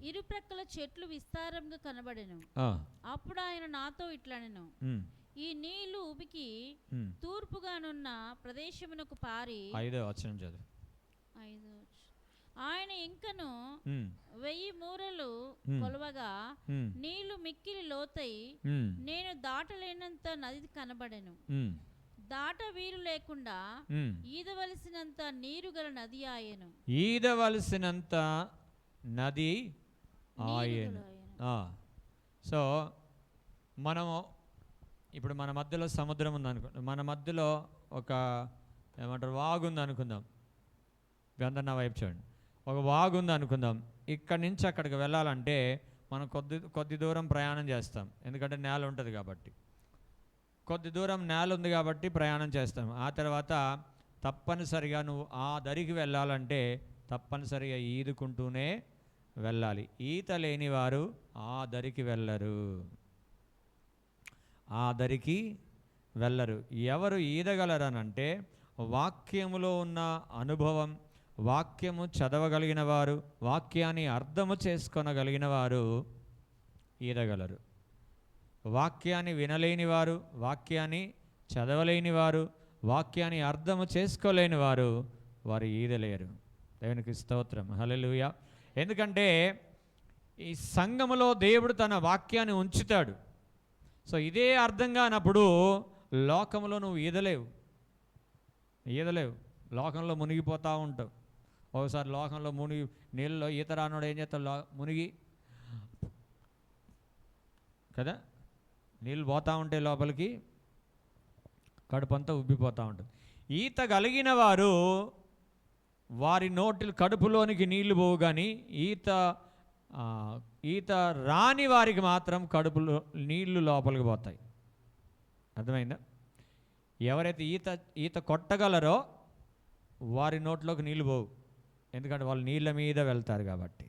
ఇరుప్రక్కల చెట్లు విస్తారంగా కనబడెను. అప్పుడు ఆయన నాతో ఇట్లనెను, ఈ నీళ్లు ఉబికి తూర్పుగానున్న ప్రదేశమునకు పారి. 5వ వచనం చదువు. ఆయన ఇంకను 1000 మూరలు కొలవగా నీళ్లు మిక్కిలి లోతై నేను దాటలేనంత నది కనబడెను. దాట వీలు లేకుండా ఈదవలసినంత నీరు గల నది ఆయను. ఈదవలసినంత నది ఆయను. సో మనము ఇప్పుడు మన మధ్యలో సముద్రం ఉంది మన మధ్యలో ఒక ఏమంటారు వాగు ఉంది అనుకుందాం. అందరు నా వైపు చూడండి. ఒక వాగు ఉంది అనుకుందాం. ఇక్కడి నుంచి అక్కడికి వెళ్ళాలంటే మనం కొద్ది దూరం ప్రయాణం చేస్తాం, ఎందుకంటే నేల ఉంటుంది కాబట్టి. కొద్ది దూరం నేల ఉంది కాబట్టి ప్రయాణం చేస్తాం. ఆ తర్వాత తప్పనిసరిగా నువ్వు ఆ దరికి వెళ్ళాలంటే తప్పనిసరిగా ఈదుకుంటూనే వెళ్ళాలి. ఈత లేని వారు ఆ దరికి వెళ్ళరు, ఆ దరికి వెళ్ళరు. ఎవరు ఈదగలరనంటే వాక్యములో ఉన్న అనుభవం, వాక్యము చదవగలిగిన వారు, వాక్యాన్ని అర్థము చేసుకొనగలిగిన వారు ఈదగలరు. వాక్యాన్ని వినలేని వారు, వాక్యాన్ని చదవలేని వారు, వాక్యాన్ని అర్థము చేసుకోలేని వారు ఈదలేరు. దేవునికి స్తోత్రం, హల్లెలూయా. ఎందుకంటే ఈ సంఘములో దేవుడు తన వాక్యాన్ని ఉంచుతాడు. సో ఇదే అర్థం కానప్పుడు లోకంలో నువ్వు ఈదలేవు. లోకంలో మునిగిపోతూ ఉంటావు. ఒకసారి లోకంలో మునిగి నీళ్ళలో ఈత రానోడు ఏం చేస్తాడు, మునిగి కదా, నీళ్ళు పోతూ ఉంటే లోపలికి కడుపంతా ఉబ్బిపోతూ ఉంటుంది. ఈత కలిగిన వారు వారి కడుపులోనికి నీళ్లు పోవు, కానీ ఈత రాని వారికి మాత్రం కడుపులో నీళ్లు లోపలికి పోతాయి. అర్థమైందా? ఎవరైతే ఈత కొట్టగలరో వారి నోట్లోకి నీళ్లు పోవు, ఎందుకంటే వాళ్ళు నీళ్ళ మీద వెళ్తారు కాబట్టి.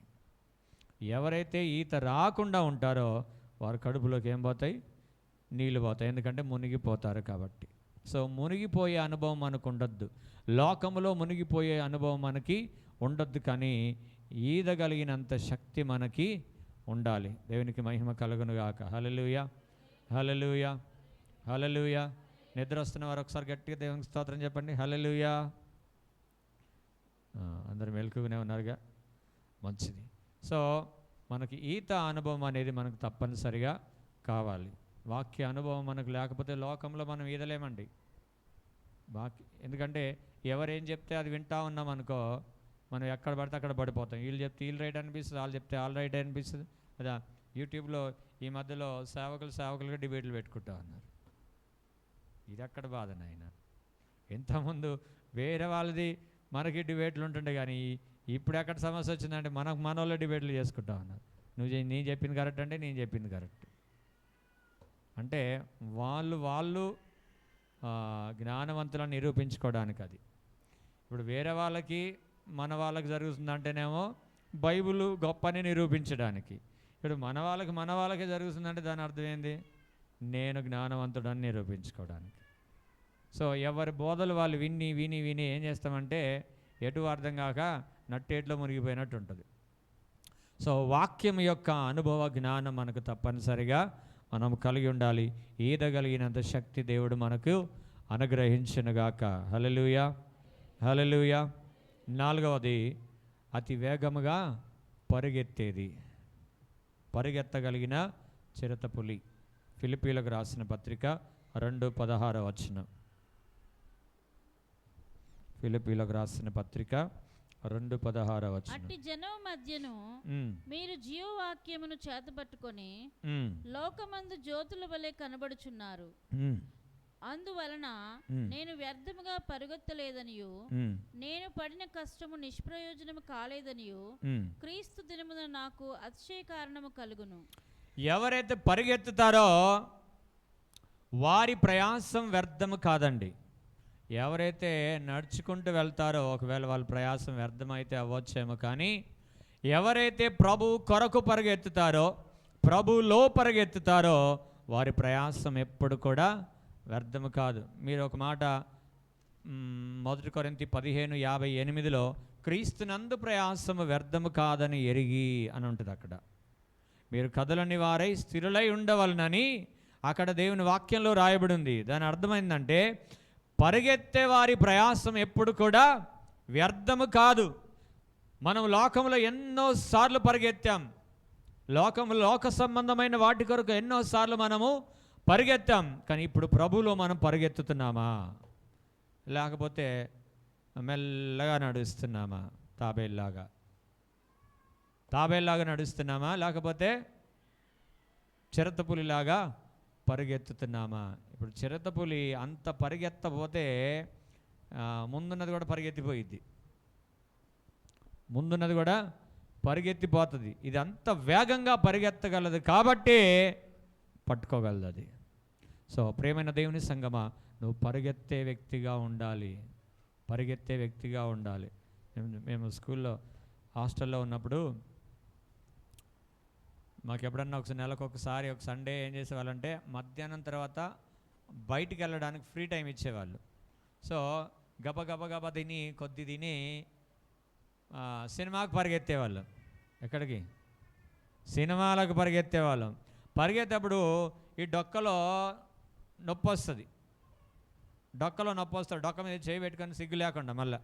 ఎవరైతే ఈత రాకుండా ఉంటారో వారి కడుపులోకి ఏం పోతాయి, నీళ్ళు పోతాయి, ఎందుకంటే మునిగిపోతారు కాబట్టి. సో మునిగిపోయే అనుభవం మనకు ఉండొద్దు, లోకములో మునిగిపోయే అనుభవం మనకి ఉండొద్దు, కానీ ఈదగలిగినంత శక్తి మనకి ఉండాలి. దేవునికి మహిమ కలుగునుగాక. హల్లెలూయా, హల్లెలూయా, హల్లెలూయా. నిద్ర వస్తున్న వారు ఒకసారి గట్టిగా దేవునికి స్తోత్రం చెప్పండి, హల్లెలూయా. అందరు మెలకుగానే ఉన్నారుగా, మంచిది. సో మనకి ఈత అనుభవం అనేది మనకు తప్పనిసరిగా కావాలి. వాక్య అనుభవం మనకు లేకపోతే లోకంలో మనం ఈదలేమండి. ఎందుకంటే ఎవరేం చెప్తే అది వింటా ఉన్నాం అనుకో, మనం ఎక్కడ పడితే అక్కడ పడిపోతాం. వీళ్ళు చెప్తే వీళ్ళు రైట్ అనిపిస్తుంది, వాళ్ళు చెప్తే వాళ్ళు రైట్ అనిపిస్తుంది కదా. యూట్యూబ్లో ఈ మధ్యలో సేవకులుగా డిబేట్లు పెట్టుకుంటా ఉన్నారు. ఇది ఎక్కడ బాధ నాయన. ఇంతకుముందు వేరే వాళ్ళది మనకి డిబేట్లు ఉంటుండే, కానీ ఇప్పుడు ఎక్కడ సమస్య వచ్చిందంటే మన వాళ్ళ డిబేట్లు చేసుకుంటా ఉన్నారు. నేను చెప్పింది కరెక్ట్ అంటే నేను చెప్పింది కరెక్ట్ అంటే వాళ్ళు జ్ఞానవంతులను నిరూపించుకోవడానికి. అది ఇప్పుడు వేరే వాళ్ళకి మన వాళ్ళకి జరుగుతుందంటేనేమో బైబిల్ గొప్పని నిరూపించడానికి. ఇప్పుడు మన వాళ్ళకే జరుగుతుందంటే దాని అర్థం ఏంది, నేను జ్ఞానవంతుడని నిరూపించుకోవడానికి. సో ఎవరి బోధలు వాళ్ళు విని విని విని ఏం చేస్తామంటే ఎటు అర్థం కాక నట్టేట్లో మునిగిపోయినట్టు ఉంటుంది. సో వాక్యం యొక్క అనుభవ జ్ఞానం మనకు తప్పనిసరిగా మనం కలిగి ఉండాలి. ఈదగలిగినంత శక్తి దేవుడు మనకు అనుగ్రహించునుగాక. హల్లెలూయా, హల్లెలూయా. 4వది అతి వేగముగా పరిగెత్తగలిగిన చిరుతపులి. ఫిలిప్పీలకు రాసిన పత్రిక 2:16 వచనం. ఫిలిప్పీలకు రాసిన పత్రిక 2:16 వచనం. అట్టి జనం మధ్యను మీరు జీవవాక్యమును చేతపట్టుకొని లోకమందు జ్యోతుల వలె కనబడుచున్నారు. అందువలన నేను వ్యర్థముగా పరుగెత్తలేదనియు నేను పడిన కష్టము నిష్ప్రయోజనము కాలేదనియు క్రీస్తు దినమున నాకు అతిశయ కారణము కలుగును. ఎవరైతే పరిగెత్తుతారో వారి ప్రయాసం వ్యర్థము కాదండి. ఎవరైతే నడుచుకుంటూ వెళ్తారో ఒకవేళ వాళ్ళ ప్రయాసం వ్యర్థమైతే అవ్వచ్చేమో, కానీ ఎవరైతే ప్రభు కొరకు పరిగెత్తుతారో, ప్రభులో పరిగెత్తుతారో వారి ప్రయాసం ఎప్పుడు కూడా వ్యర్థము కాదు. మీరు ఒక మాట 1 కొరింథీ 15:58 క్రీస్తునందు ప్రయాసము వ్యర్థము కాదని ఎరిగి అని ఉంటుంది అక్కడ. మీరు కదలని వారై స్థిరులై ఉండవలనని అక్కడ దేవుని వాక్యంలో రాయబడి ఉంది. దాని అర్థమైందంటే పరిగెత్తే వారి ప్రయాసం ఎప్పుడు కూడా వ్యర్థము కాదు. మనం లోకంలో ఎన్నోసార్లు పరిగెత్తాం, లోక సంబంధమైన వాటి కొరకు ఎన్నోసార్లు మనము పరిగెత్తాం, కానీ ఇప్పుడు ప్రభువులో మనం పరిగెత్తుతున్నామా, లేకపోతే మెల్లగా నడుస్తున్నామా, తాబేల్లాగా నడుస్తున్నామా, లేకపోతే చిరతపులిలాగా పరిగెత్తుతున్నామా? ఇప్పుడు చిరతపులి అంత పరిగెత్తపోతే ముందున్నది కూడా పరిగెత్తిపోయిద్ది, ముందున్నది కూడా పరిగెత్తిపోతుంది. ఇది అంత వేగంగా పరిగెత్తగలదు కాబట్టి పట్టుకోగలదు అది. సో ప్రియమైన దేవుని సంగమా, నువ్వు పరిగెత్తే వ్యక్తిగా ఉండాలి, పరిగెత్తే వ్యక్తిగా ఉండాలి. మేము స్కూల్లో హాస్టల్లో ఉన్నప్పుడు మాకు ఎప్పుడన్నా నెలకు ఒకసారి ఒక సండే ఏం చేసేవాళ్ళంటే మధ్యాహ్నం తర్వాత బయటికి వెళ్ళడానికి ఫ్రీ టైం ఇచ్చేవాళ్ళు. సో గబ తిని కొద్ది తిని సినిమాకు పరిగెత్తేవాళ్ళం. ఎక్కడికి? సినిమాలకు పరిగెత్తేవాళ్ళం. పరిగెత్తేప్పుడు ఈ డొక్కలో నొప్పి వస్తుంది, డొక్క మీద చేయి పెట్టుకొని సిగ్గు లేకుండా మళ్ళా.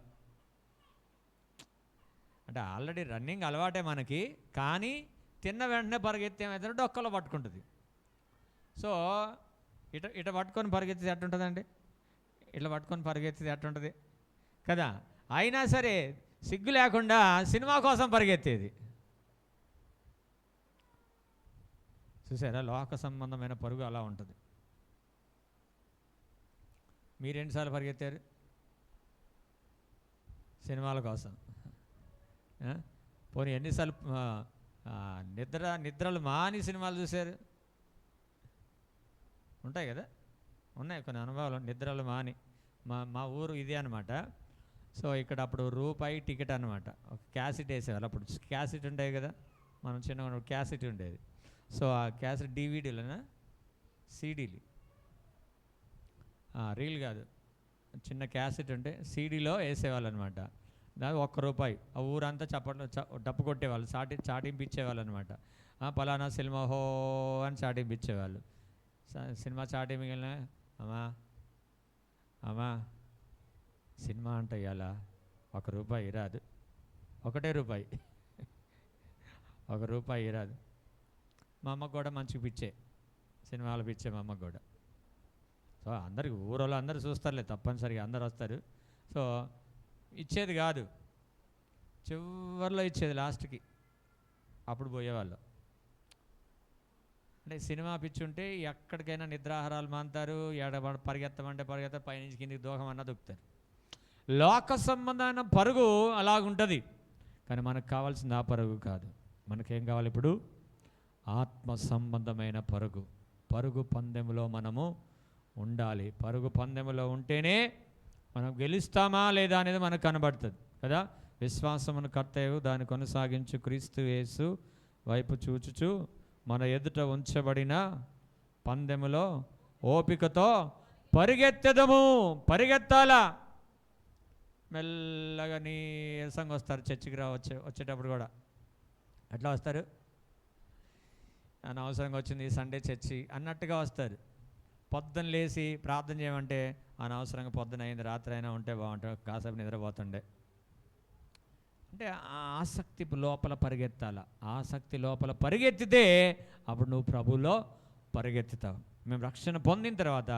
అంటే ఆల్రెడీ రన్నింగ్ అలవాటే మనకి, కానీ తిన్న వెంటనే పరిగెత్తే ఏమైతే డొక్కలో పట్టుకుంటుంది. సో ఇట పట్టుకొని పరిగెత్తితే ఎట్టుంటుందండి? ఇట్లా పట్టుకొని పరిగెత్తితే ఎట్టుంటుంది కదా. అయినా సరే సిగ్గు లేకుండా సినిమా కోసం పరిగెత్తేది. చూసారా, లోక సంబంధమైన పరుగు అలా ఉంటుంది. మీరు ఎన్నిసార్లు పరిగెత్తారు సినిమాల కోసం? పోనీ ఎన్నిసార్లు నిద్రలు మాని సినిమాలు చూశారు? ఉంటాయి కదా, ఉన్నాయి కొన్ని అనుభవాలు. నిద్రలు మాని మా ఊరు ఇదే అనమాట. సో ఇక్కడ అప్పుడు రూపాయి టికెట్ అనమాట. ఒక క్యాసెట్ వేసేవాళ్ళు. అప్పుడు క్యాసెట్ ఉండేవి కదా, మనం చిన్న క్యాసెట్ ఉండేది. సో ఆ క్యాసెట్ డివిడీలనా సీడీలు, రీల్ కాదు, చిన్న క్యాసెట్ ఉంటే సీడీలో వేసేవాళ్ళు అనమాట. దానికి ₹1. ఆ ఊరంతా చప్పట్లు డప్పు కొట్టేవాళ్ళు, చాటింపు ఇచ్చేవాళ్ళు అనమాట. పలానా సినిమా హో అని చాటింపు ఇచ్చేవాళ్ళు. సినిమా చాటింపుకి వెళ్ళినా అమ్మా సినిమా అంటే ఇవాళ ₹1 రాదు, ₹1 ₹1 రాదు. మా అమ్మకు కూడా మంచి పిచ్చే, సినిమాలు పిచ్చే మా అమ్మకు కూడా. సో అందరికి ఊరోళ్ళు అందరూ చూస్తారులే, తప్పనిసరిగా అందరు వస్తారు. సో ఇచ్చేది కాదు, చివరిలో ఇచ్చేది లాస్ట్కి, అప్పుడు పోయేవాళ్ళు. అంటే సినిమా పిచ్చి ఉంటే ఎక్కడికైనా నిద్రాహారాలు మాంతారు, పరిగెత్తమంటే పరిగెత్తారు, పైనుంచి కిందికి దూకమన్నా దొక్కుతారు. లోక సంబంధమైన పరుగు అలాగుంటుంది, కానీ మనకు కావాల్సింది ఆ పరుగు కాదు. మనకేం కావాలి ఇప్పుడు? ఆత్మ సంబంధమైన పరుగు పందెంలో మనము ఉండాలి. పరుగు పందెంలో ఉంటేనే మనం గెలుస్తామా లేదా అనేది మనకు కనబడుతుంది కదా. విశ్వాసమును కర్తయు దాన్ని కొనసాగించు క్రీస్తు యేసు వైపు చూచుచు మన ఎదుట ఉంచబడిన పందెములో ఓపికతో పరిగెత్తెదము. పరిగెత్తాలా. మెల్లగా నీరసంగా వస్తారు చర్చికి వచ్చేటప్పుడు కూడా. ఎట్లా వస్తారు? అనవసరంగా వచ్చింది సండే చర్చి అన్నట్టుగా వస్తారు. పొద్దున్న లేచి ప్రార్థన చేయమంటే అనవసరంగా పొద్దున అయింది, రాత్రి అయినా ఉంటే బాగుంటుంది, కాసేపు నిద్రపోతుండే. అంటే ఆసక్తి లోపల పరిగెత్తాల. ఆసక్తి లోపల పరిగెత్తితే అప్పుడు నువ్వు ప్రభువులో పరిగెత్తుతావు. మేము రక్షణ పొందిన తర్వాత,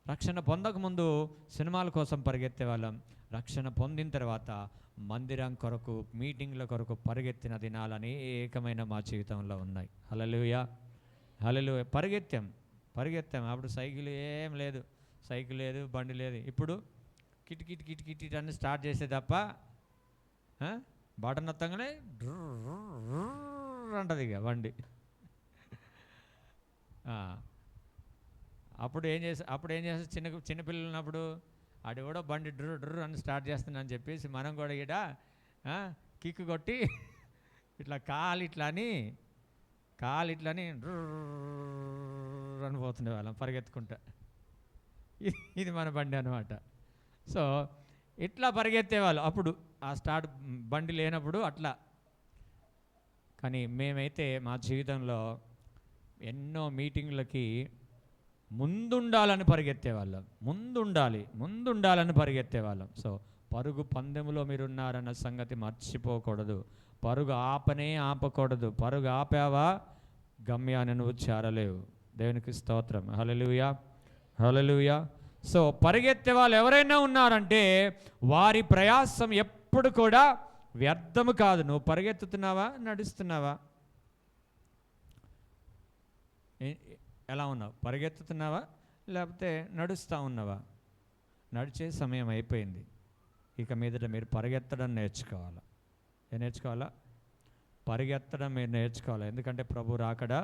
రక్షణ పొందకముందు సినిమాల కోసం పరిగెత్తే వాళ్ళం. రక్షణ పొందిన తర్వాత మందిరం కొరకు, మీటింగ్ల కొరకు పరిగెత్తిన దినాలు అనేకమైన మా జీవితంలో ఉన్నాయి. హల్లెలూయా, హల్లెలూయా. పరిగెత్తాం. అప్పుడు సైకిల్ ఏం లేదు, సైకిల్ లేదు, బండి లేదు. ఇప్పుడు కిటి అని స్టార్ట్ చేసే తప్ప బటన్ నొత్తంగానే అంటది ఇక బండి. అప్పుడు ఏం చేసి చిన్నపిల్లలు ఉన్నప్పుడు ఆడు కూడా బండి డ్రు డ్రు అని స్టార్ట్ చేస్తున్నాను చెప్పేసి మనం కూడా ఈడ కిక్కు కొట్టి ఇట్లా కాలు ఇట్లని అని పోతుండే వాళ్ళం పరిగెత్తుకుంటా. ఇది మన బండి అనమాట. సో ఇట్లా పరిగెత్తేవాళ్ళు అప్పుడు, ఆ స్టార్ట్ బండి లేనప్పుడు అట్లా. కానీ మేమైతే మా జీవితంలో ఎన్నో మీటింగ్లకి ముందుండాలని పరిగెత్తేవాళ్ళం, ముందుండాలని పరిగెత్తేవాళ్ళం. సో పరుగు పందెములో మీరున్నారన్న సంగతి మర్చిపోకూడదు. పరుగు ఆపకూడదు. పరుగు ఆపావా గమ్యాన్ని నువ్వు చేరలేవు. దేవునికి స్తోత్రం. హల్లెలూయా, హల్లెలూయా. సో పరిగెత్తే వాళ్ళు ఎవరైనా ఉన్నారంటే వారి ప్రయాసం ఎప్పుడు కూడా వ్యర్థము కాదు. నువ్వు పరిగెత్తుతున్నావా, నడుస్తున్నావా? ఎలా ఉన్నావు? పరిగెత్తుతున్నావా లేకపోతే నడుస్తూ ఉన్నావా? నడిచే సమయం అయిపోయింది. ఇక మీదట మీరు పరిగెత్తడం నేర్చుకోవాలా. ఏం నేర్చుకోవాలా? పరిగెత్తడం మీరు నేర్చుకోవాలి. ఎందుకంటే ప్రభు రాకడ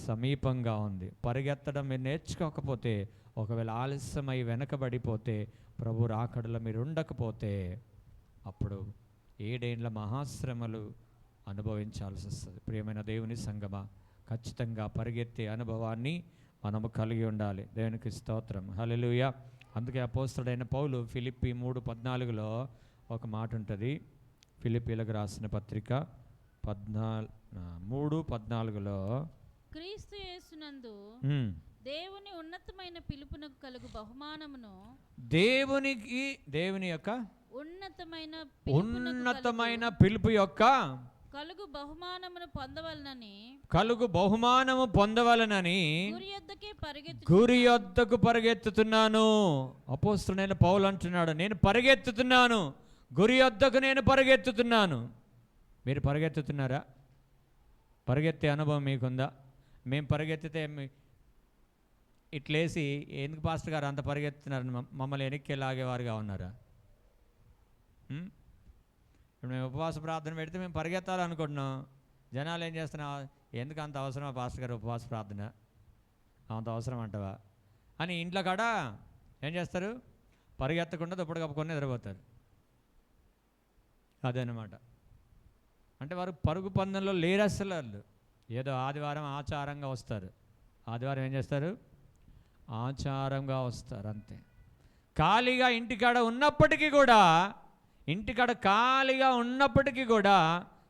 సమీపంగా ఉంది. పరిగెత్తడం మీరు నేర్చుకోకపోతే, ఒకవేళ ఆలస్యమై వెనకబడిపోతే, ప్రభు రాకడలో మీరు ఉండకపోతే, అప్పుడు 7 ఏండ్ల మహాశ్రమలు అనుభవించాల్సి వస్తుంది. ప్రియమైన దేవుని సంగమా, ఖచ్చితంగా పరిగెత్తే అనుభవాన్ని మనము కలిగి ఉండాలి. దేవునికి స్తోత్రం. హల్లెలూయా. అందుకే అపోస్తలుడైన పౌలు ఫిలిప్పీ 3:14 ఒక మాట ఉంటుంది. ఫిలిప్పీలకు రాసిన పత్రిక 3:14 క్రీస్తు యేసునందు దేవుని ఉన్నతమైన పిలుపునకు కలుగు బహుమానమును, దేవుని యొక్క ఉన్నతమైన పిలుపు యొక్క కలుగు బహుమానము పొందవలనని గురి యొద్దకు పరిగెత్తుతున్నాను. అపోస్తలుడైన పౌలు అంటున్నాడు, నేను పరిగెత్తుతున్నాను, గురి యొద్దకు నేను పరిగెత్తుతున్నాను. మీరు పరిగెత్తుతున్నారా? పరిగెత్తే అనుభవం మీకుందా? మేము పరిగెత్తితే ఇట్లేసి ఎందుకు పాస్టర్ గారు అంత పరిగెత్తుతున్నారు, మమ్మల్ని వెనక్కి లాగేవారుగా ఉన్నారా? ఇప్పుడు మేము ఉపవాస ప్రార్థన పెడితే మేము పరిగెత్తాలనుకుంటున్నాం. జనాలు ఏం చేస్తున్నాం, ఎందుకు అంత అవసరమా పాస్టర్ గారు ఉపవాస ప్రార్థన, అంత అవసరం అంటవా అని ఇంట్లో కాడ ఏం చేస్తారు? పరిగెత్తకుండా దుప్పటి కప్పుకొని నిద్రపోతారు. అదనమాట. అంటే వారు పరుగు పందెంలో లేరు అసలు. వాళ్ళు ఏదో ఆదివారం ఆచారంగా వస్తారు. ఆదివారం ఏం చేస్తారు? ఆచారంగా వస్తారు అంతే. ఖాళీగా ఇంటికాడ ఉన్నప్పటికీ కూడా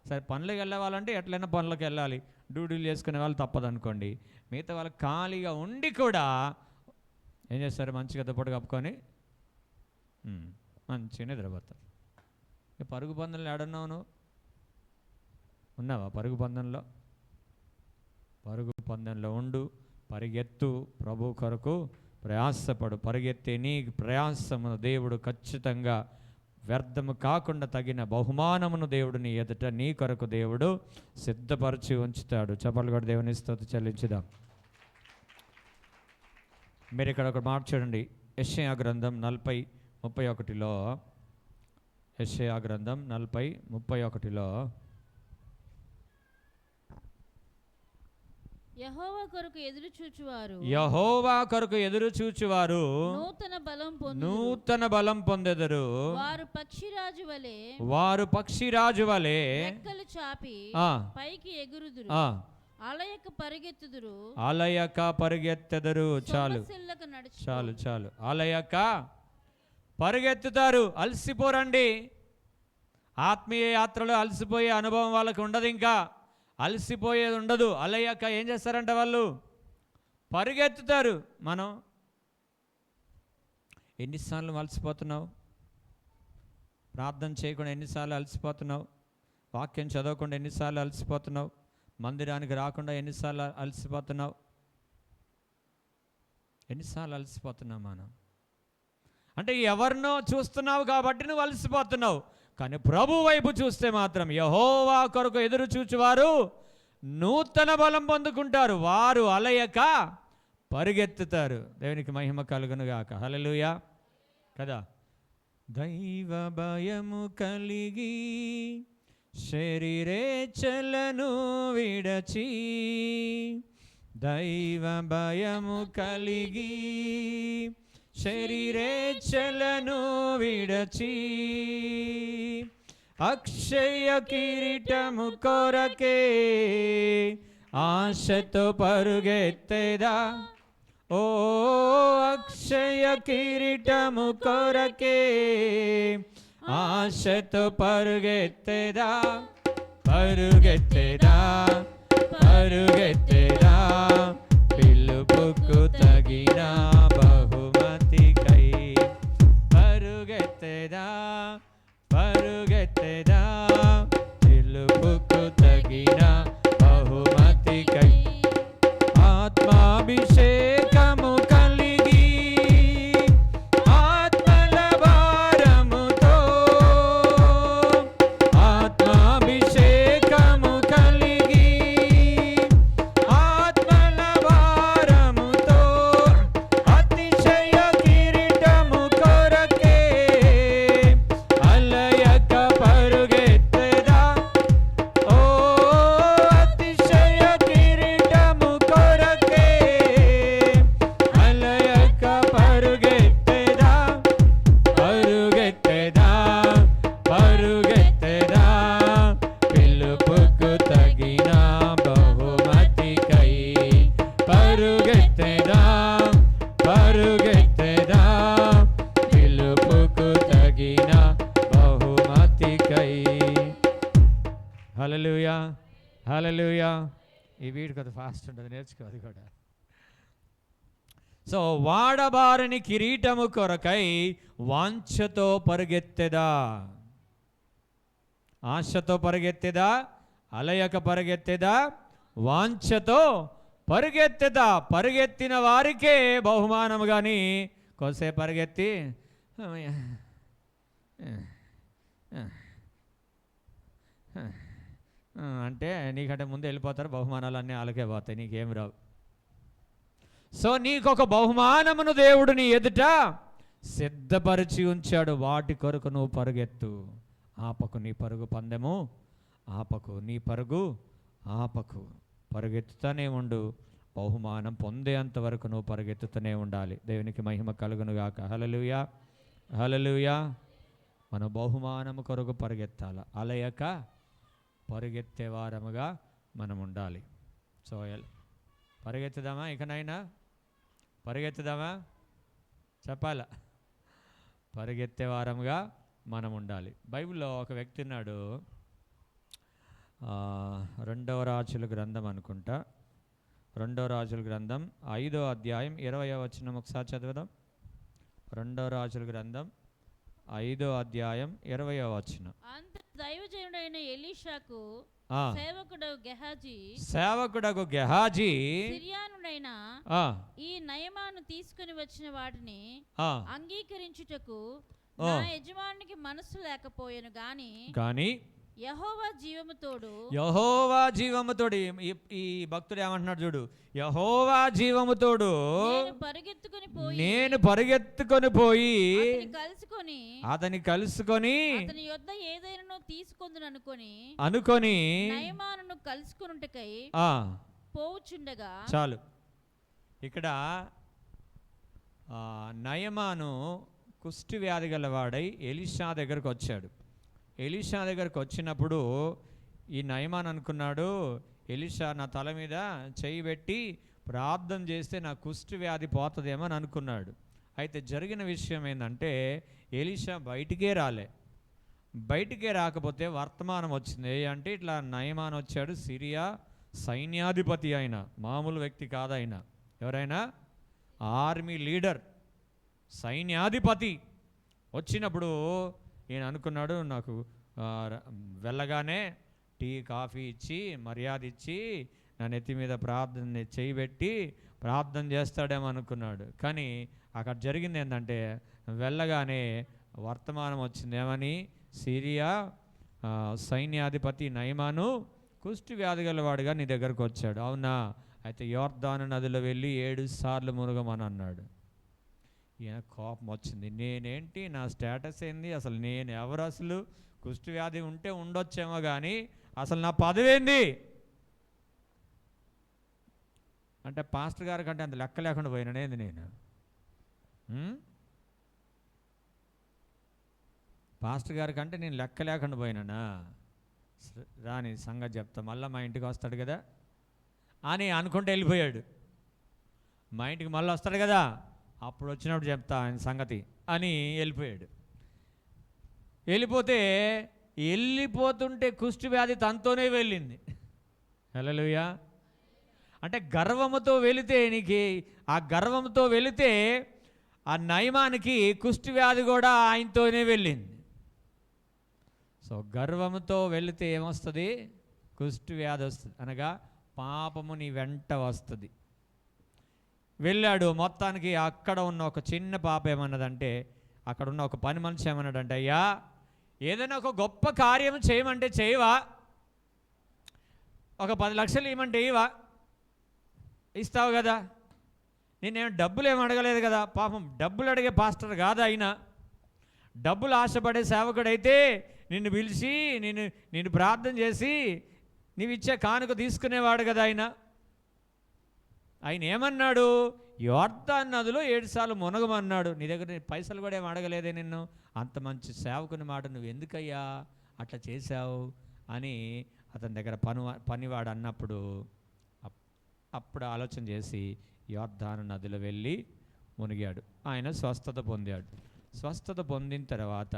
సరే పనులకు వెళ్ళవాలంటే ఎట్లయినా పనులకు వెళ్ళాలి, డ్యూటీలు చేసుకునే వాళ్ళు తప్పదనుకోండి. మిగతా వాళ్ళు ఖాళీగా ఉండి కూడా ఏం చేస్తారు? మంచిగా దుప్పటి కప్పుకొని మంచిగా నిద్రపోతారు. పరుగు పందెంలో ఏడున్నావు? ఉన్నావా పరుగు పందెంలో? పరుగు పందెంలో ఉండు, పరిగెత్తు, ప్రభు కొరకు ప్రయాసపడు. పరిగెత్తే నీ ప్రయాసమును దేవుడు ఖచ్చితంగా వ్యర్థము కాకుండా తగిన బహుమానమును దేవుడు నీ ఎదుట నీ కొరకు దేవుడు సిద్ధపరిచి ఉంచుతాడు. చప్పట్లు కూడా దేవుని స్తుతి చెల్లించుదాం. మీరు ఇక్కడ ఒక మాట చూడండి. యెషయా గ్రంథం 40:31 యెషయా గ్రంథం 40:31 యెహోవా కొరకు ఎదురు చూచువారు నూతన బలం పొందెదరు. వారు పక్షిరాజు వలె రెక్కలు చాపి పైకి ఎగురుదురు, అలయక పరిగెత్తెదరు. చాలు. అలయక పరిగెత్తుతారు. అలసిపోరండి. ఆత్మీయ యాత్రలో అలసిపోయే అనుభవం వాళ్ళకు ఉండదు. ఇంకా అలసిపోయేది ఉండదు. అలయ్యాక ఏం చేస్తారంట? వాళ్ళు పరిగెత్తుతారు. మనం ఎన్నిసార్లు అలసిపోతున్నావు? ప్రార్థన చేయకుండా ఎన్నిసార్లు అలసిపోతున్నావు? వాక్యం చదవకుండా ఎన్నిసార్లు అలసిపోతున్నావు? మందిరానికి రాకుండా ఎన్నిసార్లు అలసిపోతున్నావు? ఎన్నిసార్లు అలసిపోతున్నావు మనం? అంటే ఎవరినో చూస్తున్నావు కాబట్టి నువ్వు అలసిపోతున్నావు. కానీ ప్రభు వైపు చూస్తే మాత్రం యెహోవా కొరకు ఎదురు చూచువారు నూతన బలం పొందుకుంటారు. వారు అలయక పరిగెత్తుతారు. దేవునికి మహిమ కలుగునుగాక. హల్లెలూయా కదా. దైవ భయము కలిగి శరీరేచ్ఛలను విడచి దైవ భయము కలిగి శరీరేచ్ఛలను విడచి అక్షయ కిరీటము కొరకే ఆశతో పరుగెత్తెదా. ఓ అక్షయ కిరీటము కొరకే ఆశతో పరుగెత్తెదా, పరుగెత్తెదా, పరుగెత్తెదా, పిలుపుకు తగిన బహుమతికై. పరుగెత్తెదా, పరుగెత్తెదా, పిలుపుకు తగిన బహుమతికై. ఆత్మాభిషేకము కలిగి ఆత్మల భారముతో, ఆత్మాభిషేకము కలిగి ఆత్మల భారముతో అతిశయ కిరీటము కొరకే అలయక పరుగెత్తెదా. ఓ అతిశయ కిరీటము కొరకే అలయక పరుగెత్తెదా, పరుగెత్తెదా, పరుగెత్తెదా, పిలుపుకు తగిన బహుమతికై. పరుగెత్తెదా, పరుగెత్తెదా, పిలుపుకు తగిన బహుమతికై. హల్లెలూయా, హల్లెలూయా. ఈ వీడు కదా ఫాస్ట్ ఉంటుంది, నేర్చుకో అది కూడా. సో వాడబారని కిరీటము కొరకై వాంఛతో పరుగెత్తెదా. ఆశతో పరుగెత్తెదా, అలయక పరుగెత్తెదా, వాంఛతో పరుగెత్తెదా. పరుగెత్తిన వారికే బహుమానము కానీ కొద్దిసేపు పరుగెత్తి అంటే నీకంటే ముందు వెళ్ళిపోతారు, బహుమానాలు అన్నీ వాళ్ళకే పోతాయి, నీకేం రావు. సో నీకొక బహుమానమును దేవుడు నీ ఎదుట సిద్ధపరిచి ఉంచాడు. వాటి కొరకు నువ్వు పరుగెత్తు. ఆపకు నీ పరుగు పందెము, ఆపకు నీ పరుగు ఆపకు. పరుగెత్తుతూనే ఉండు. బహుమానం పొందేంత వరకు నువ్వు పరుగెత్తుతూనే ఉండాలి. దేవునికి మహిమ కలుగునుగాక. హల్లెలూయా, హల్లెలూయా. మన బహుమానము కొరకు పరుగెత్తాలి, అలయక పరుగెత్తే వారముగా మనం ఉండాలి. సో పరిగెత్తుదామా? ఇకనైనా పరిగెత్తుదామా? చెప్పాలా? పరిగెత్తే వారముగా మనం ఉండాలి. బైబిల్లో ఒక వ్యక్తి ఉన్నాడు, 2వ రాజుల గ్రంథం అనుకుంటా, 2వ రాజుల గ్రంథం 5వ అధ్యాయం 20వ వచనం ఒకసారి చదువుదాం. 2వ రాజుల గ్రంథం 5వ అధ్యాయం 20వ వచనం. దైవజనుడైన ఎలీషాకు సేవకుడగు గెహాజీ సిరియానుడైన ఈ నయమాను తీసుకుని వచ్చిన వాటిని అంగీకరించుటకు నా యజమానికి మనసు లేకపోయాను గాని యెహోవా జీవముతోడు, యెహోవా జీవముతోడు. ఈ భక్తుడు ఏమంటున్నాడు చూడు, యెహోవా జీవముతోడు నేను పరిగెత్తుకొని పోయి అతని కలుసుకొని అతని యొద్ద ఏదైనా తీసుకొందును అనుకొని నయమానును కలుసుకొనుటకై పోవుచుండగా. చాలు. ఇక్కడ నయమాను కుష్టి వ్యాధి గలవాడై ఎలీషా దగ్గరకు వచ్చాడు. ఎలీషా దగ్గరకు వచ్చినప్పుడు ఈ నయమాన్ అనుకున్నాడు, ఎలీషా నా తల మీద చేయి పెట్టి ప్రార్థన చేస్తే నా కుష్టి వ్యాధి పోతుందేమో అని అనుకున్నాడు. అయితే జరిగిన విషయం ఏంటంటే ఎలీషా బయటికే రాకపోతే వర్తమానం వచ్చింది. అంటే ఇట్లా నయమాన్ వచ్చాడు, సిరియా సైన్యాధిపతి అయిన, మామూలు వ్యక్తి కాదైన, ఎవరైనా ఆర్మీ లీడర్, సైన్యాధిపతి వచ్చినప్పుడు ఈయన అనుకున్నాడు, నాకు వెళ్ళగానే టీ కాఫీ ఇచ్చి మర్యాద ఇచ్చి నా నెత్తి మీద ప్రార్థన చేయబెట్టి ప్రార్థన చేస్తాడేమో అనుకున్నాడు. కానీ అక్కడ జరిగింది ఏంటంటే వెళ్ళగానే వర్తమానం వచ్చింది. ఏమని? సిరియా సైన్యాధిపతి నయమాను కుష్టి వ్యాధి గలవాడుగా నీ దగ్గరకు వచ్చాడు. అవునా? అయితే యోర్దాను నదిలో వెళ్ళి 7 సార్లు మునగమని అన్నాడు. ఈయన కోపం వచ్చింది. నేనేంటి, నా స్టేటస్ ఏంది, అసలు నేను ఎవరు, అసలు కుష్టి వ్యాధి ఉంటే ఉండొచ్చేమో కానీ అసలు నా పదవేంది అంటే పాస్టర్ గారి కంటే అంత లెక్క లేకుండా పోయినానేది నేను. పాస్టర్ గారి కంటే నేను లెక్క లేకుండా పోయినానా? రాని సంగతి చెప్తా, మళ్ళీ మా ఇంటికి వస్తాడు కదా అని అనుకుంటే వెళ్ళిపోయాడు. మా ఇంటికి మళ్ళీ వస్తాడు కదా, అప్పుడు వచ్చినప్పుడు చెప్తా ఆయన సంగతి అని వెళ్ళిపోయాడు. వెళ్ళిపోతుంటే కుష్టి వ్యాధి తనతోనే వెళ్ళింది. హల్లెలూయా. అంటే గర్వముతో వెళితే ఆ గర్వంతో వెళితే ఆ నయమానికి కుష్టి వ్యాధి కూడా ఆయనతోనే వెళ్ళింది. సో గర్వంతో వెళితే ఏమొస్తుంది? కుష్టి వ్యాధి వస్తుంది, అనగా పాపము నీ వెంట వస్తుంది. వెళ్ళాడు, మొత్తానికి అక్కడ ఉన్న ఒక చిన్న పాప ఏమన్నదంటే, అక్కడ ఉన్న ఒక పని మనిషి ఏమన్నాడంటే, అయ్యా ఏదైనా ఒక గొప్ప కార్యం చేయమంటే చేయవా? ఒక 10 లక్షలు ఇవ్వమంటే ఇవా? ఇస్తావు కదా, నేనేం డబ్బులు ఏమి అడగలేదు కదా. పాపం డబ్బులు అడిగే పాస్టర్ కాదు అయినా, డబ్బులు ఆశపడే సేవకుడైతే నిన్ను పిలిచి నిన్ను ప్రార్థన చేసి నీవు ఇచ్చే కానుక తీసుకునేవాడు కదా ఆయన ఏమన్నాడు? యోర్దాను నదిలో 7 సార్లు మునగమన్నాడు. నీ దగ్గర పైసలు కూడా ఏమి అడగలేదే నిన్ను, అంత మంచి సేవకుని మాట నువ్వు ఎందుకయ్యా అట్లా చేశావు అని అతని దగ్గర పనివాడు అన్నప్పుడు అప్పుడు ఆలోచన చేసి యోర్దాను నదిలో వెళ్ళి మునిగాడు. ఆయన స్వస్థత పొందాడు. స్వస్థత పొందిన తర్వాత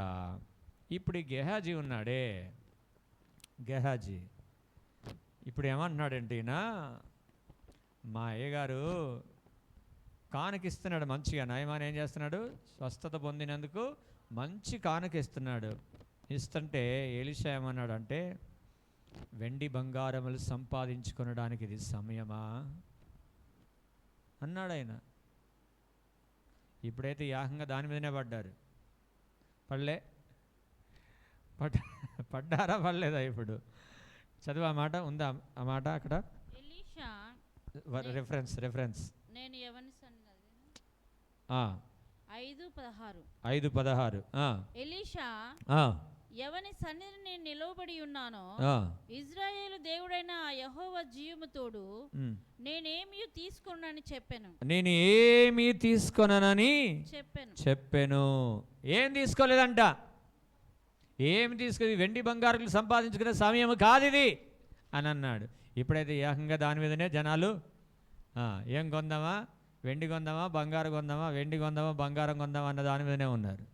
ఇప్పుడు ఈ గెహాజీ ఉన్నాడే, గెహాజీ ఇప్పుడు ఏమంటున్నాడంటే, ఈయన మా అయ్యగారు కానుకిస్తున్నాడు మంచిగా. నయమాన్ ఏం చేస్తున్నాడు? స్వస్థత పొందినందుకు మంచి కానుకిస్తున్నాడు. ఇస్తుంటే ఎలీషా ఏమన్నాడంటే, వెండి బంగారములు సంపాదించుకొనడానికి ఇది సమయమా అన్నాడు ఆయన. ఇప్పుడైతే యాహంగా దాని మీదనే పడ్డారు. పడ్డారా పడలేదా? ఇప్పుడు చదువు ఆ మాట ఉందా? ఆ మాట అక్కడ ఎలీషా రెఫరెన్స్ నేను ఎవని సన్నది 5:16 5:16 ఎలీషా ఎవని సన్నిధిని నేను నిలవబడి ఉన్నానో ఇజ్రాయేలు దేవుడైన యెహోవా జీవము తోడు నేనేమీ తీసుకోనని చెప్పాను. నేను ఏమీ తీసుకోనని చెప్పాను. ఏం తీసుకోలేదంట. ఏమి తీసుకొని వెండి బంగారులు సంపాదించుకునే సమయం కాదు ఇది అని అన్నాడు. ఇప్పుడైతే ఏకంగా దాని మీదనే జనాలు ఏం కొందామా, వెండి కొందామా, బంగారం కొందామా, వెండి కొందామా, బంగారం కొందామా అన్న దాని మీదనే ఉన్నారు.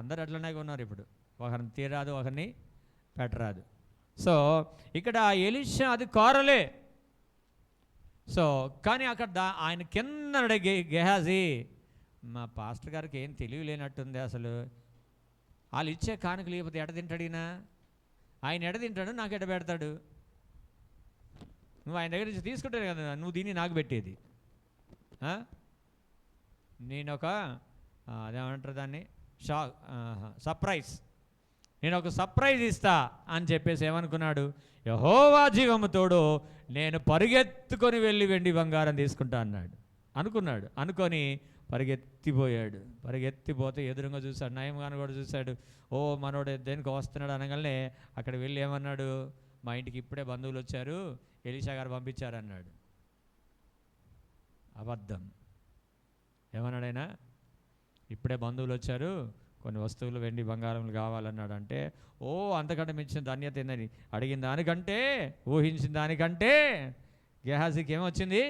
అందరు అట్లనే ఉన్నారు. ఇప్పుడు ఒకరిని తీరాదు, ఒకరిని పెట్టరాదు. సో ఇక్కడ ఎలీషా అది కోరలే. సో కానీ అక్కడ ఆయన కింద గెహాజీ, మా పాస్టర్ గారికి ఏం తెలియలేనట్టుంది అసలు. వాళ్ళు ఇచ్చే కానుక లేకపోతే ఎడ తింటాడినా? ఆయన ఎడ తింటాడు, నాకు ఎడ పెడతాడు? నువ్వు ఆయన దగ్గర నుంచి తీసుకుంటాను కదా, నువ్వు దీన్ని నాకు పెట్టేది. నేను ఒక అదేమంటారు దాన్ని, సర్ప్రైజ్, నేను ఒక సర్ప్రైజ్ ఇస్తా అని చెప్పేసి ఏమనుకున్నాడు? యెహోవా జీవము తోడు నేను పరిగెత్తుకొని వెళ్ళి వెండి బంగారం తీసుకుంటా అన్నాడు. అనుకొని పరిగెత్తిపోతే ఎదురుగా చూశాడు. నయమాను కూడా చూశాడు. ఓ మనోడు దేనికి వస్తున్నాడు అనగానే అక్కడ వెళ్ళి ఏమన్నాడు? మా ఇంటికి ఇప్పుడే బంధువులు వచ్చారు, ఎలీషా గారు పంపించారన్నాడు. అబద్ధం. ఏమన్నాడైనా? ఇప్పుడే బంధువులు వచ్చారు, కొన్ని వస్తువులు వెండి బంగారములు కావాలన్నాడు. అంటే ఓ అంతకంటే మించిన ధన్యత ఏందని అడిగిన దానికంటే, ఊహించిన దానికంటే గెహాజీకి ఏమొచ్చింది?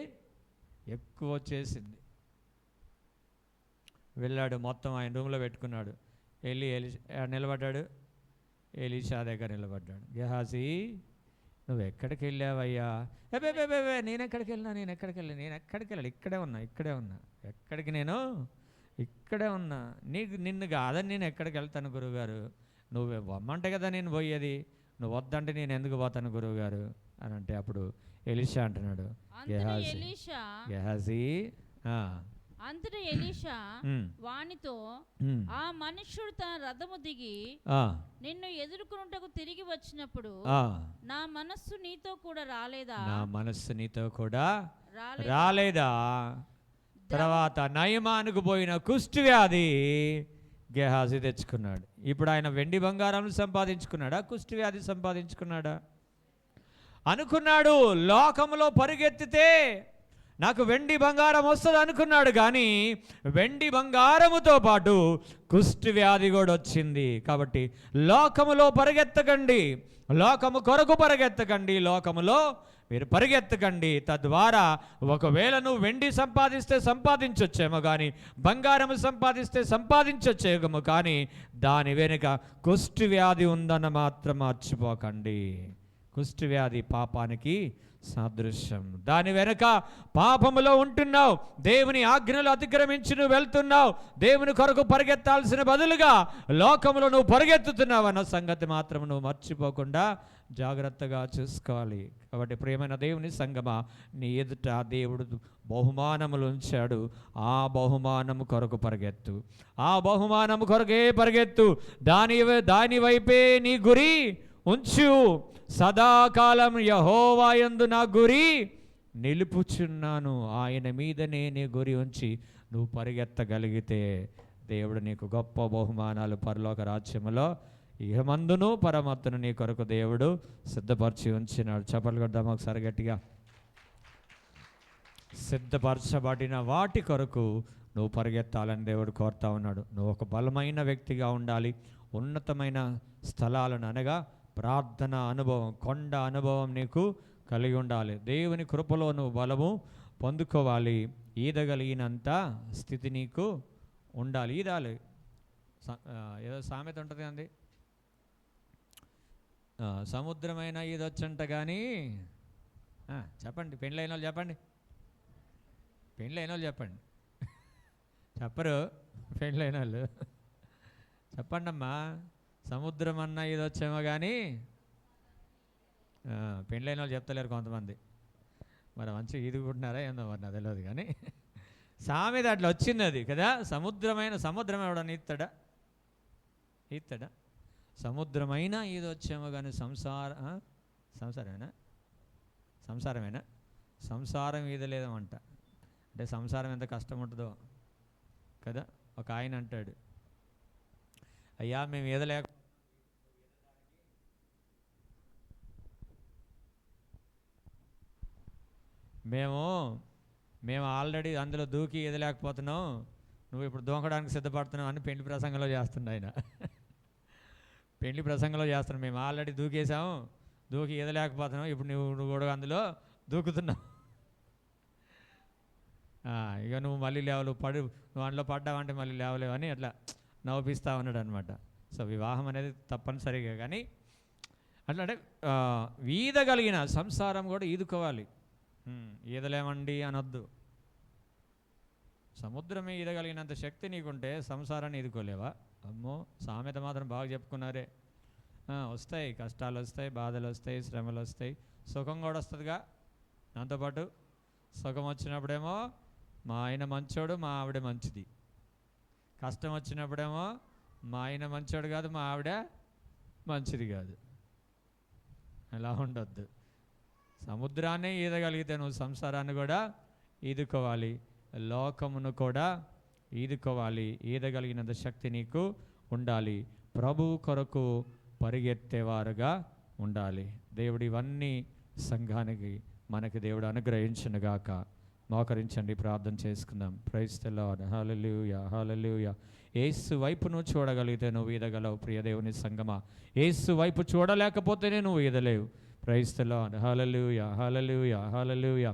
ఎక్కువ వచ్చేసింది. వెళ్ళాడు, మొత్తం ఆయన రూమ్లో పెట్టుకున్నాడు. వెళ్ళి నిలబడ్డాడు, ఎలీషా దగ్గర నిలబడ్డాడు. గెహాజీ నువ్వు ఎక్కడికి వెళ్ళావయ్యా? నేను ఎక్కడికి వెళ్ళాను? ఇక్కడే ఉన్నా. ఎక్కడికి? నేను ఇక్కడే ఉన్నా. నిన్ను కాదని నేను ఎక్కడికి వెళ్తాను గురువుగారు? నువ్వు వమ్మంటే కదా నేను పోయేది, నువ్వు వద్దంటే నేను ఎందుకు పోతాను గురువుగారు అని అంటే అప్పుడు ఎలీషా అంటున్నాడు, గెహాజీ అంతటా ఎలీషా వానితో, ఆ మనుష్యుడు తన రథము దిగి నిన్ను ఎదుర్కొనుటకు తిరిగి వచ్చినప్పుడు నా మనస్సు నీతో కూడా రాలేదా? తర్వాత నయమానుకు పోయిన కుష్టి వ్యాధి గెహాజీ తెచ్చుకున్నాడు. ఇప్పుడు ఆయన వెండి బంగారం సంపాదించుకున్నాడా, కుష్టి వ్యాధి సంపాదించుకున్నాడా? అనుకున్నాడు లోకంలో పరిగెత్తితే నాకు వెండి బంగారం వస్తుంది అనుకున్నాడు, కానీ వెండి బంగారముతో పాటు కుష్టి వ్యాధి కూడా వచ్చింది. కాబట్టి లోకములో పరిగెత్తకండి, లోకము కొరకు పరిగెత్తకండి, లోకములో మీరు పరిగెత్తకండి. తద్వారా ఒకవేళ నువ్వు వెండి సంపాదిస్తే సంపాదించొచ్చేమో, కానీ బంగారము సంపాదిస్తే సంపాదించొచ్చేమో, కానీ దాని వెనుక కుష్టి వ్యాధి ఉందన్న మాత్రం మర్చిపోకండి. కుష్టి వ్యాధి పాపానికి సాదృశ్యం. దాని వెనుక పాపములో ఉంటున్నావు, దేవుని ఆజ్ఞలు అతిక్రమించి నువ్వు వెళ్తున్నావు, దేవుని కొరకు పరిగెత్తాల్సిన బదులుగా లోకములో నువ్వు పరిగెత్తుతున్నావు అన్న సంగతి మాత్రం నువ్వు మర్చిపోకుండా జాగ్రత్తగా చూసుకోవాలి. కాబట్టి ప్రియమైన దేవుని సంగమా, నీ ఎదుట దేవుడు బహుమానములు ఉంచాడు, ఆ బహుమానము కొరకు పరిగెత్తు, ఆ బహుమానము కొరకే పరిగెత్తు, దాని వైపే నీ గురి ఉంచు. సదాకాలం యెహోవా యందు నా గురి నిలుపుచున్నాను, ఆయన మీదనే నీ గురి ఉంచి నువ్వు పరిగెత్తగలిగితే దేవుడు నీకు గొప్ప బహుమానాలు పరలోక రాజ్యములో ఇహమందును పరమత్తును నీ కొరకు దేవుడు సిద్ధపరిచి ఉంచినాడు. చప్పట్లు కొడదామా ఒకసారి గట్టిగా. సిద్ధపరచబడిన వాటి కొరకు నువ్వు పరిగెత్తాలని దేవుడు కోరుతా ఉన్నాడు. నువ్వు ఒక బలమైన వ్యక్తిగా ఉండాలి, ఉన్నతమైన స్థలాలను అనగా ప్రార్థన అనుభవం, కొండ అనుభవం నీకు కలిగి ఉండాలి. దేవుని కృపలో నువ్వు బలము పొందుకోవాలి, ఈదగలిగినంత స్థితి నీకు ఉండాలి. ఈదాలి. ఏదో సామెత ఉంటుంది అండి, సముద్రమైన ఈదొచ్చంట కానీ చెప్పండి, పెళ్ళైన వాళ్ళు చెప్పండి, పెళ్ళైన వాళ్ళు చెప్పండి, చెప్పరు పెళ్ళైన వాళ్ళు చెప్పండి అమ్మా. సముద్రం అన్న ఇది వచ్చేమో కానీ పెళ్ళైన వాళ్ళు చెప్తలేరు కొంతమంది, మరి మంచిగా ఈదుకుంటున్నారా ఏందో మరి నాకు తెలియదు, కానీ సామెత అట్లా వచ్చింది అది కదా. సముద్రం ఎవడన్నా ఈస్తాడా? సముద్రమైనా ఇది వచ్చేమో కానీ సంసారం ఈదలేదమంట. అంటే సంసారం ఎంత కష్టం ఉంటుందో కదా. ఒక ఆయన అంటాడు, అయ్యా మేము ఈదలేక మేము ఆల్రెడీ అందులో దూకి ఈదలేకపోతున్నాం, నువ్వు ఇప్పుడు దూకడానికి సిద్ధపడుతున్నావు అని పెళ్లి ప్రసంగంలో చేస్తుండే ఆయన. పెళ్లి ప్రసంగంలో చేస్తున్నావు, మేము ఆల్రెడీ దూకేసాము, దూకి ఈదలేకపోతున్నావు, ఇప్పుడు నువ్వు కూడా అందులో దూకుతున్నావు, ఇక నువ్వు మళ్ళీ లేవలేవు, నువ్వు అందులో పడ్డావంటే మళ్ళీ లేవలేవు అని అట్లా నవ్విస్తా ఉన్నాడు అనమాట. సో వివాహం అనేది తప్పనిసరిగా, కానీ అట్లా అంటే ఈదగలిగిన సంసారం కూడా ఈదుకోవాలి. ఈదలేమండి అనొద్దు. సముద్రమే ఈదగలిగినంత శక్తి నీకుంటే సంసారాన్ని ఈదుకోలేవా? అమ్మో, సామెత మాత్రం బాగా చెప్పుకున్నారే. వస్తాయి కష్టాలు, వస్తాయి బాధలు, వస్తాయి శ్రమలు, వస్తాయి సుఖం కూడా వస్తుందిగా. దాంతోపాటు సుఖం వచ్చినప్పుడేమో మా ఆయన మంచోడు, మా ఆవిడ మంచిది. కష్టం వచ్చినప్పుడేమో మా ఆయన మంచోడు కాదు, మా ఆవిడ మంచిది కాదు. అలా ఉండొద్దు. సముద్రాన్ని ఈదగలిగితే నువ్వు సంసారాన్ని కూడా ఈదుకోవాలి, లోకమును కూడా ఈదుకోవాలి. ఈదగలిగినంత శక్తి నీకు ఉండాలి. ప్రభువు కొరకు పరిగెత్తేవారుగా ఉండాలి. దేవుడు ఇవన్నీ సంఘానికి మనకి దేవుడు అనుగ్రహించునుగాక. మోకరించండి, ప్రార్థన చేసుకుందాం. Praise the Lord. Hallelujah, hallelujah. యేసు వైపు నువ్వు చూడగలిగితే నువ్వు ఈదగలవు. ప్రియ దేవుని సంగమా, యేసు వైపు చూడలేకపోతేనే నువ్వు ఈదలేవు. Praise the Lord. Hallelujah, hallelujah, hallelujah.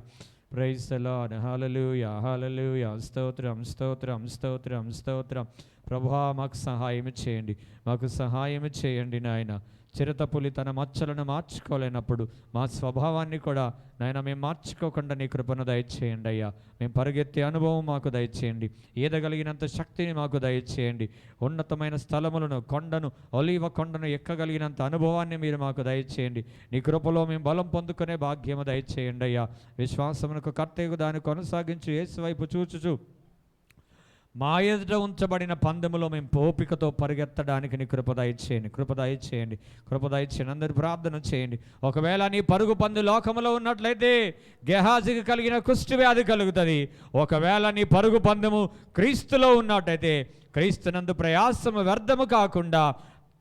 Praise the Lord. Hallelujah, hallelujah. స్తోత్రం, స్తోత్రం, స్తోత్రం, స్తోత్రం. ప్రభువా, మాకు సహాయం చేయండి, మాకు సహాయం చేయండి నాయన. చిరతపులి తన మచ్చలను మార్చుకోలేనప్పుడు మా స్వభావాన్ని కూడా నాయన మేము మార్చుకోకుండా నీ కృపను దయచేయండి అయ్యా. మేము పరిగెత్తే అనుభవం మాకు దయచేయండి, ఈదగలిగినంత శక్తిని మాకు దయచేయండి. ఉన్నతమైన స్థలములను, కొండను, ఒలీవ కొండను ఎక్కగలిగినంత అనుభవాన్ని మీరు మాకు దయచేయండి. నీ కృపలో మేము బలం పొందుకునే భాగ్యము దయచేయండి అయ్యా. విశ్వాసమునకు కర్తయ్యకు దాన్ని కొనసాగించు. యేసు వైపు చూచుచు మా ఎదుట ఉంచబడిన పందెములో మేము ఓపికతో పరిగెత్తడానికి నీ కృప దయచేయండి, కృప దయచేయండి, కృప దయచేయండి. అందరూ ప్రార్థన చేయండి. ఒకవేళ నీ పరుగు పందు లోకములో ఉన్నట్లయితే గెహాజీకి కలిగిన కుష్టి వ్యాధి కలుగుతుంది. ఒకవేళ నీ పరుగు పందెము క్రీస్తులో ఉన్నట్టయితే క్రీస్తునందు ప్రయాసము వ్యర్థము కాకుండా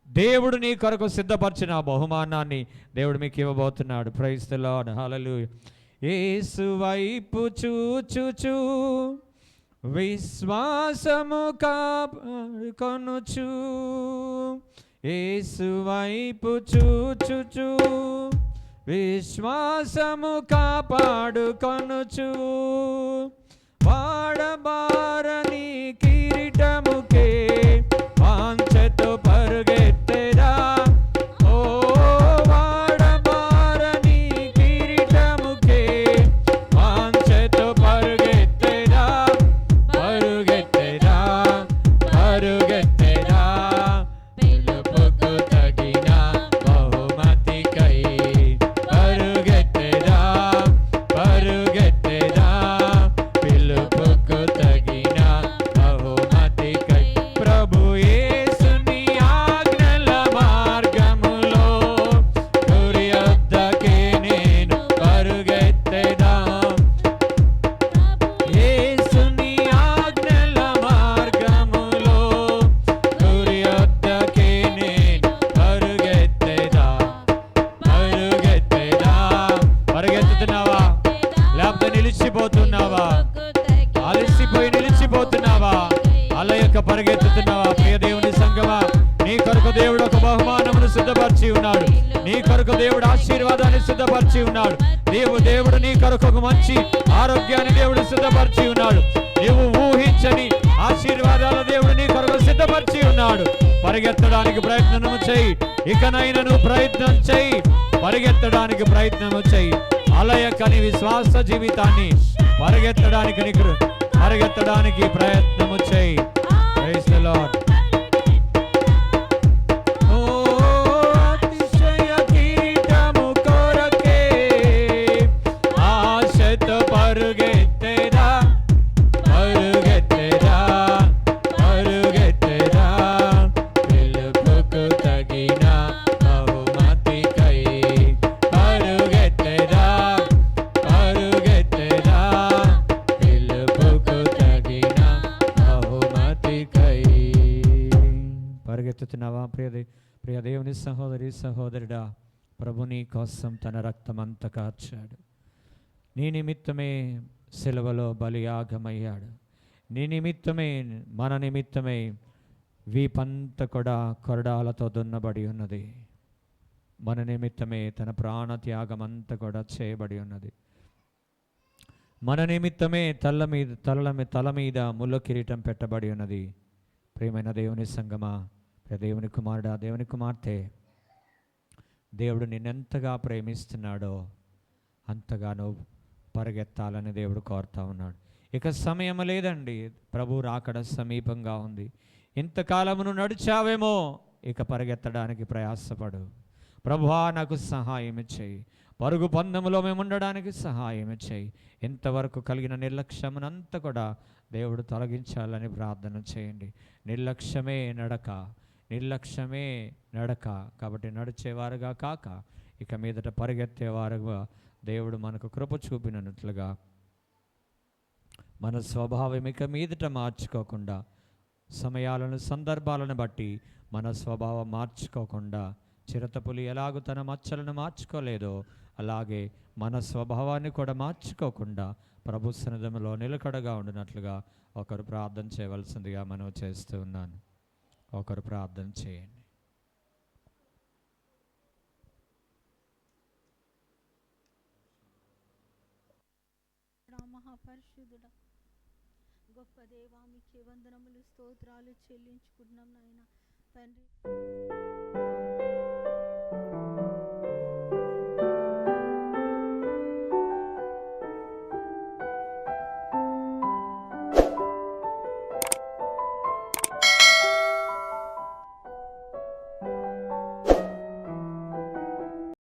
దేవుడు నీ కొరకు సిద్ధపరిచిన బహుమానాన్ని దేవుడు మీకు ఇవ్వబోతున్నాడు. Praise the Lord. హల్లెలూయా. యేసు వైపు చూచుచు విశ్వాసము కాపాడుకొనుచు, యేసు వైపు చూచుచు విశ్వాసము కాపాడుకొనుచు, వాడబారని కిరీటముకే వాంఛతో పరుగెత్తెరా. ఓ వాడబారని కిరీటముకే వాంఛతో పరుగెత్తెరా, పరుగెత్తెరా, పరుగెత్తెరా, పిలుపుకు తగిన బహుమతికై పరుగెత్తెరా, పరుగెత్తెరా, పిలుపుకు తగిన బహుమతికై. ప్రభు యేసుని ఆజ్ఞల మార్గములో గురి యొద్దకే నేను పరుగెత్తెదా. యేసుని ఆజ్ఞల మార్గములో గురి యొద్దకే నేను పరుగెత్తెదా, పరుగెత్తెదా. పరిగెత్తుతున్నావా? లేకపోతే నిలిచిపోతున్నావా? అలసిపోయి నిలిచిపోతున్నావా? అలయక పరిగెత్తుతున్నావా? ప్రియ దేవుని సంగమా, నీ కొరకు దేవుడు ఒక బహుమానమును సిద్ధపరిచి ఉన్నాడు. నీ కొరకు దేవుడు ఆశీర్వాదాన్ని సిద్ధపరిచి ఉన్నాడు. దేవుడు నీ కొరకు ఒక మంచి ఆరోగ్యాన్ని దేవుడు సిద్ధపరిచి ఉన్నాడు. నీవు ఊహించని ఆశీర్వాదాల దేవుడు నీ కొరకు సిద్ధపరిచి ఉన్నాడు. పరిగెత్తడానికి ప్రయత్నము చేయి. ఇకనైనా నువ్వు ప్రయత్నం చేయి, పరిగెత్తడానికి ప్రయత్నము చేయి. అలయకని విశ్వాస జీవితాన్ని పరిగెత్తడానికి ప్రయత్నము చేయి. Praise the Lord. ఓ అతిశయ కిరీటము కొరకే ఆశతో పరుగెత్తెరా, పరుగెత్తెరా, పరుగెత్తెరా, పిలుపుకు తగిన బహుమతికై పరుగెత్తెరా, పరుగెత్తెరా, పిలుపుకు తగిన బహుమతికై. పరిగెత్తుతున్నావా? ప్రియ దేవుని సహోదరి సహోదరుడా, ప్రభు నీ కోసం తన రక్తమంతా కార్చాడు. నీ నిమిత్తమే సిలువలో బలియాగమయ్యాడు. నీ నిమిత్తమే, మన నిమిత్తమే వీపంత కూడా కొరడాలతో దున్నబడి ఉన్నది. మన నిమిత్తమే తన ప్రాణ త్యాగమంతా కూడా చేయబడి ఉన్నది. మన నిమిత్తమే తల మీద ముళ్ళ కిరీటం పెట్టబడి ఉన్నది. ప్రియమైన దేవుని సంగమా, దేవుని కుమారుడా, దేవుని కుమార్తె, దేవుడు నిన్నెంతగా ప్రేమిస్తున్నాడో అంతగానో పరిగెత్తాలని దేవుడు కోరుతా ఉన్నాడు. ఇక సమయం లేదండి, ప్రభు రాకడ సమీపంగా ఉంది. ఇంతకాలమును నడిచావేమో, ఇక పరిగెత్తడానికి ప్రయాసపడు. ప్రభువా నాకు సహాయం చేయి, పరుగు పందెములో మేము ఉండడానికి సహాయం చేయి. ఇంతవరకు కలిగిన నిర్లక్ష్యమునంతా కూడా దేవుడు తొలగించాలని ప్రార్థన చేయండి. నిర్లక్ష్యమే నడక, నిర్లక్ష్యమే నడక. కాబట్టి నడిచేవారుగా కాక ఇక మీదట పరిగెత్తేవారుగా దేవుడు మనకు కృప చూపినట్లుగా మన స్వభావం ఇక మీదట మార్చుకోకుండా, సమయాలను సందర్భాలను బట్టి మన స్వభావం మార్చుకోకుండా, చిరతపులి ఎలాగూ తన మచ్చలను మార్చుకోలేదో అలాగే మన స్వభావాన్ని కూడా మార్చుకోకుండా ప్రభు సన్నిధిలో నిలకడగా ఉండినట్లుగా ఒకరు ప్రార్థన చేయవలసిందిగా మనం చేస్తూ ఉన్నాను. ఒకరు ప్రార్థన చేయండి. మహాపరిశుద్ధుడా, గొప్ప దేవా, మీకే వందనములు స్తోత్రాలు చెల్లించుకుంటున్నాం నాయన తండ్రి.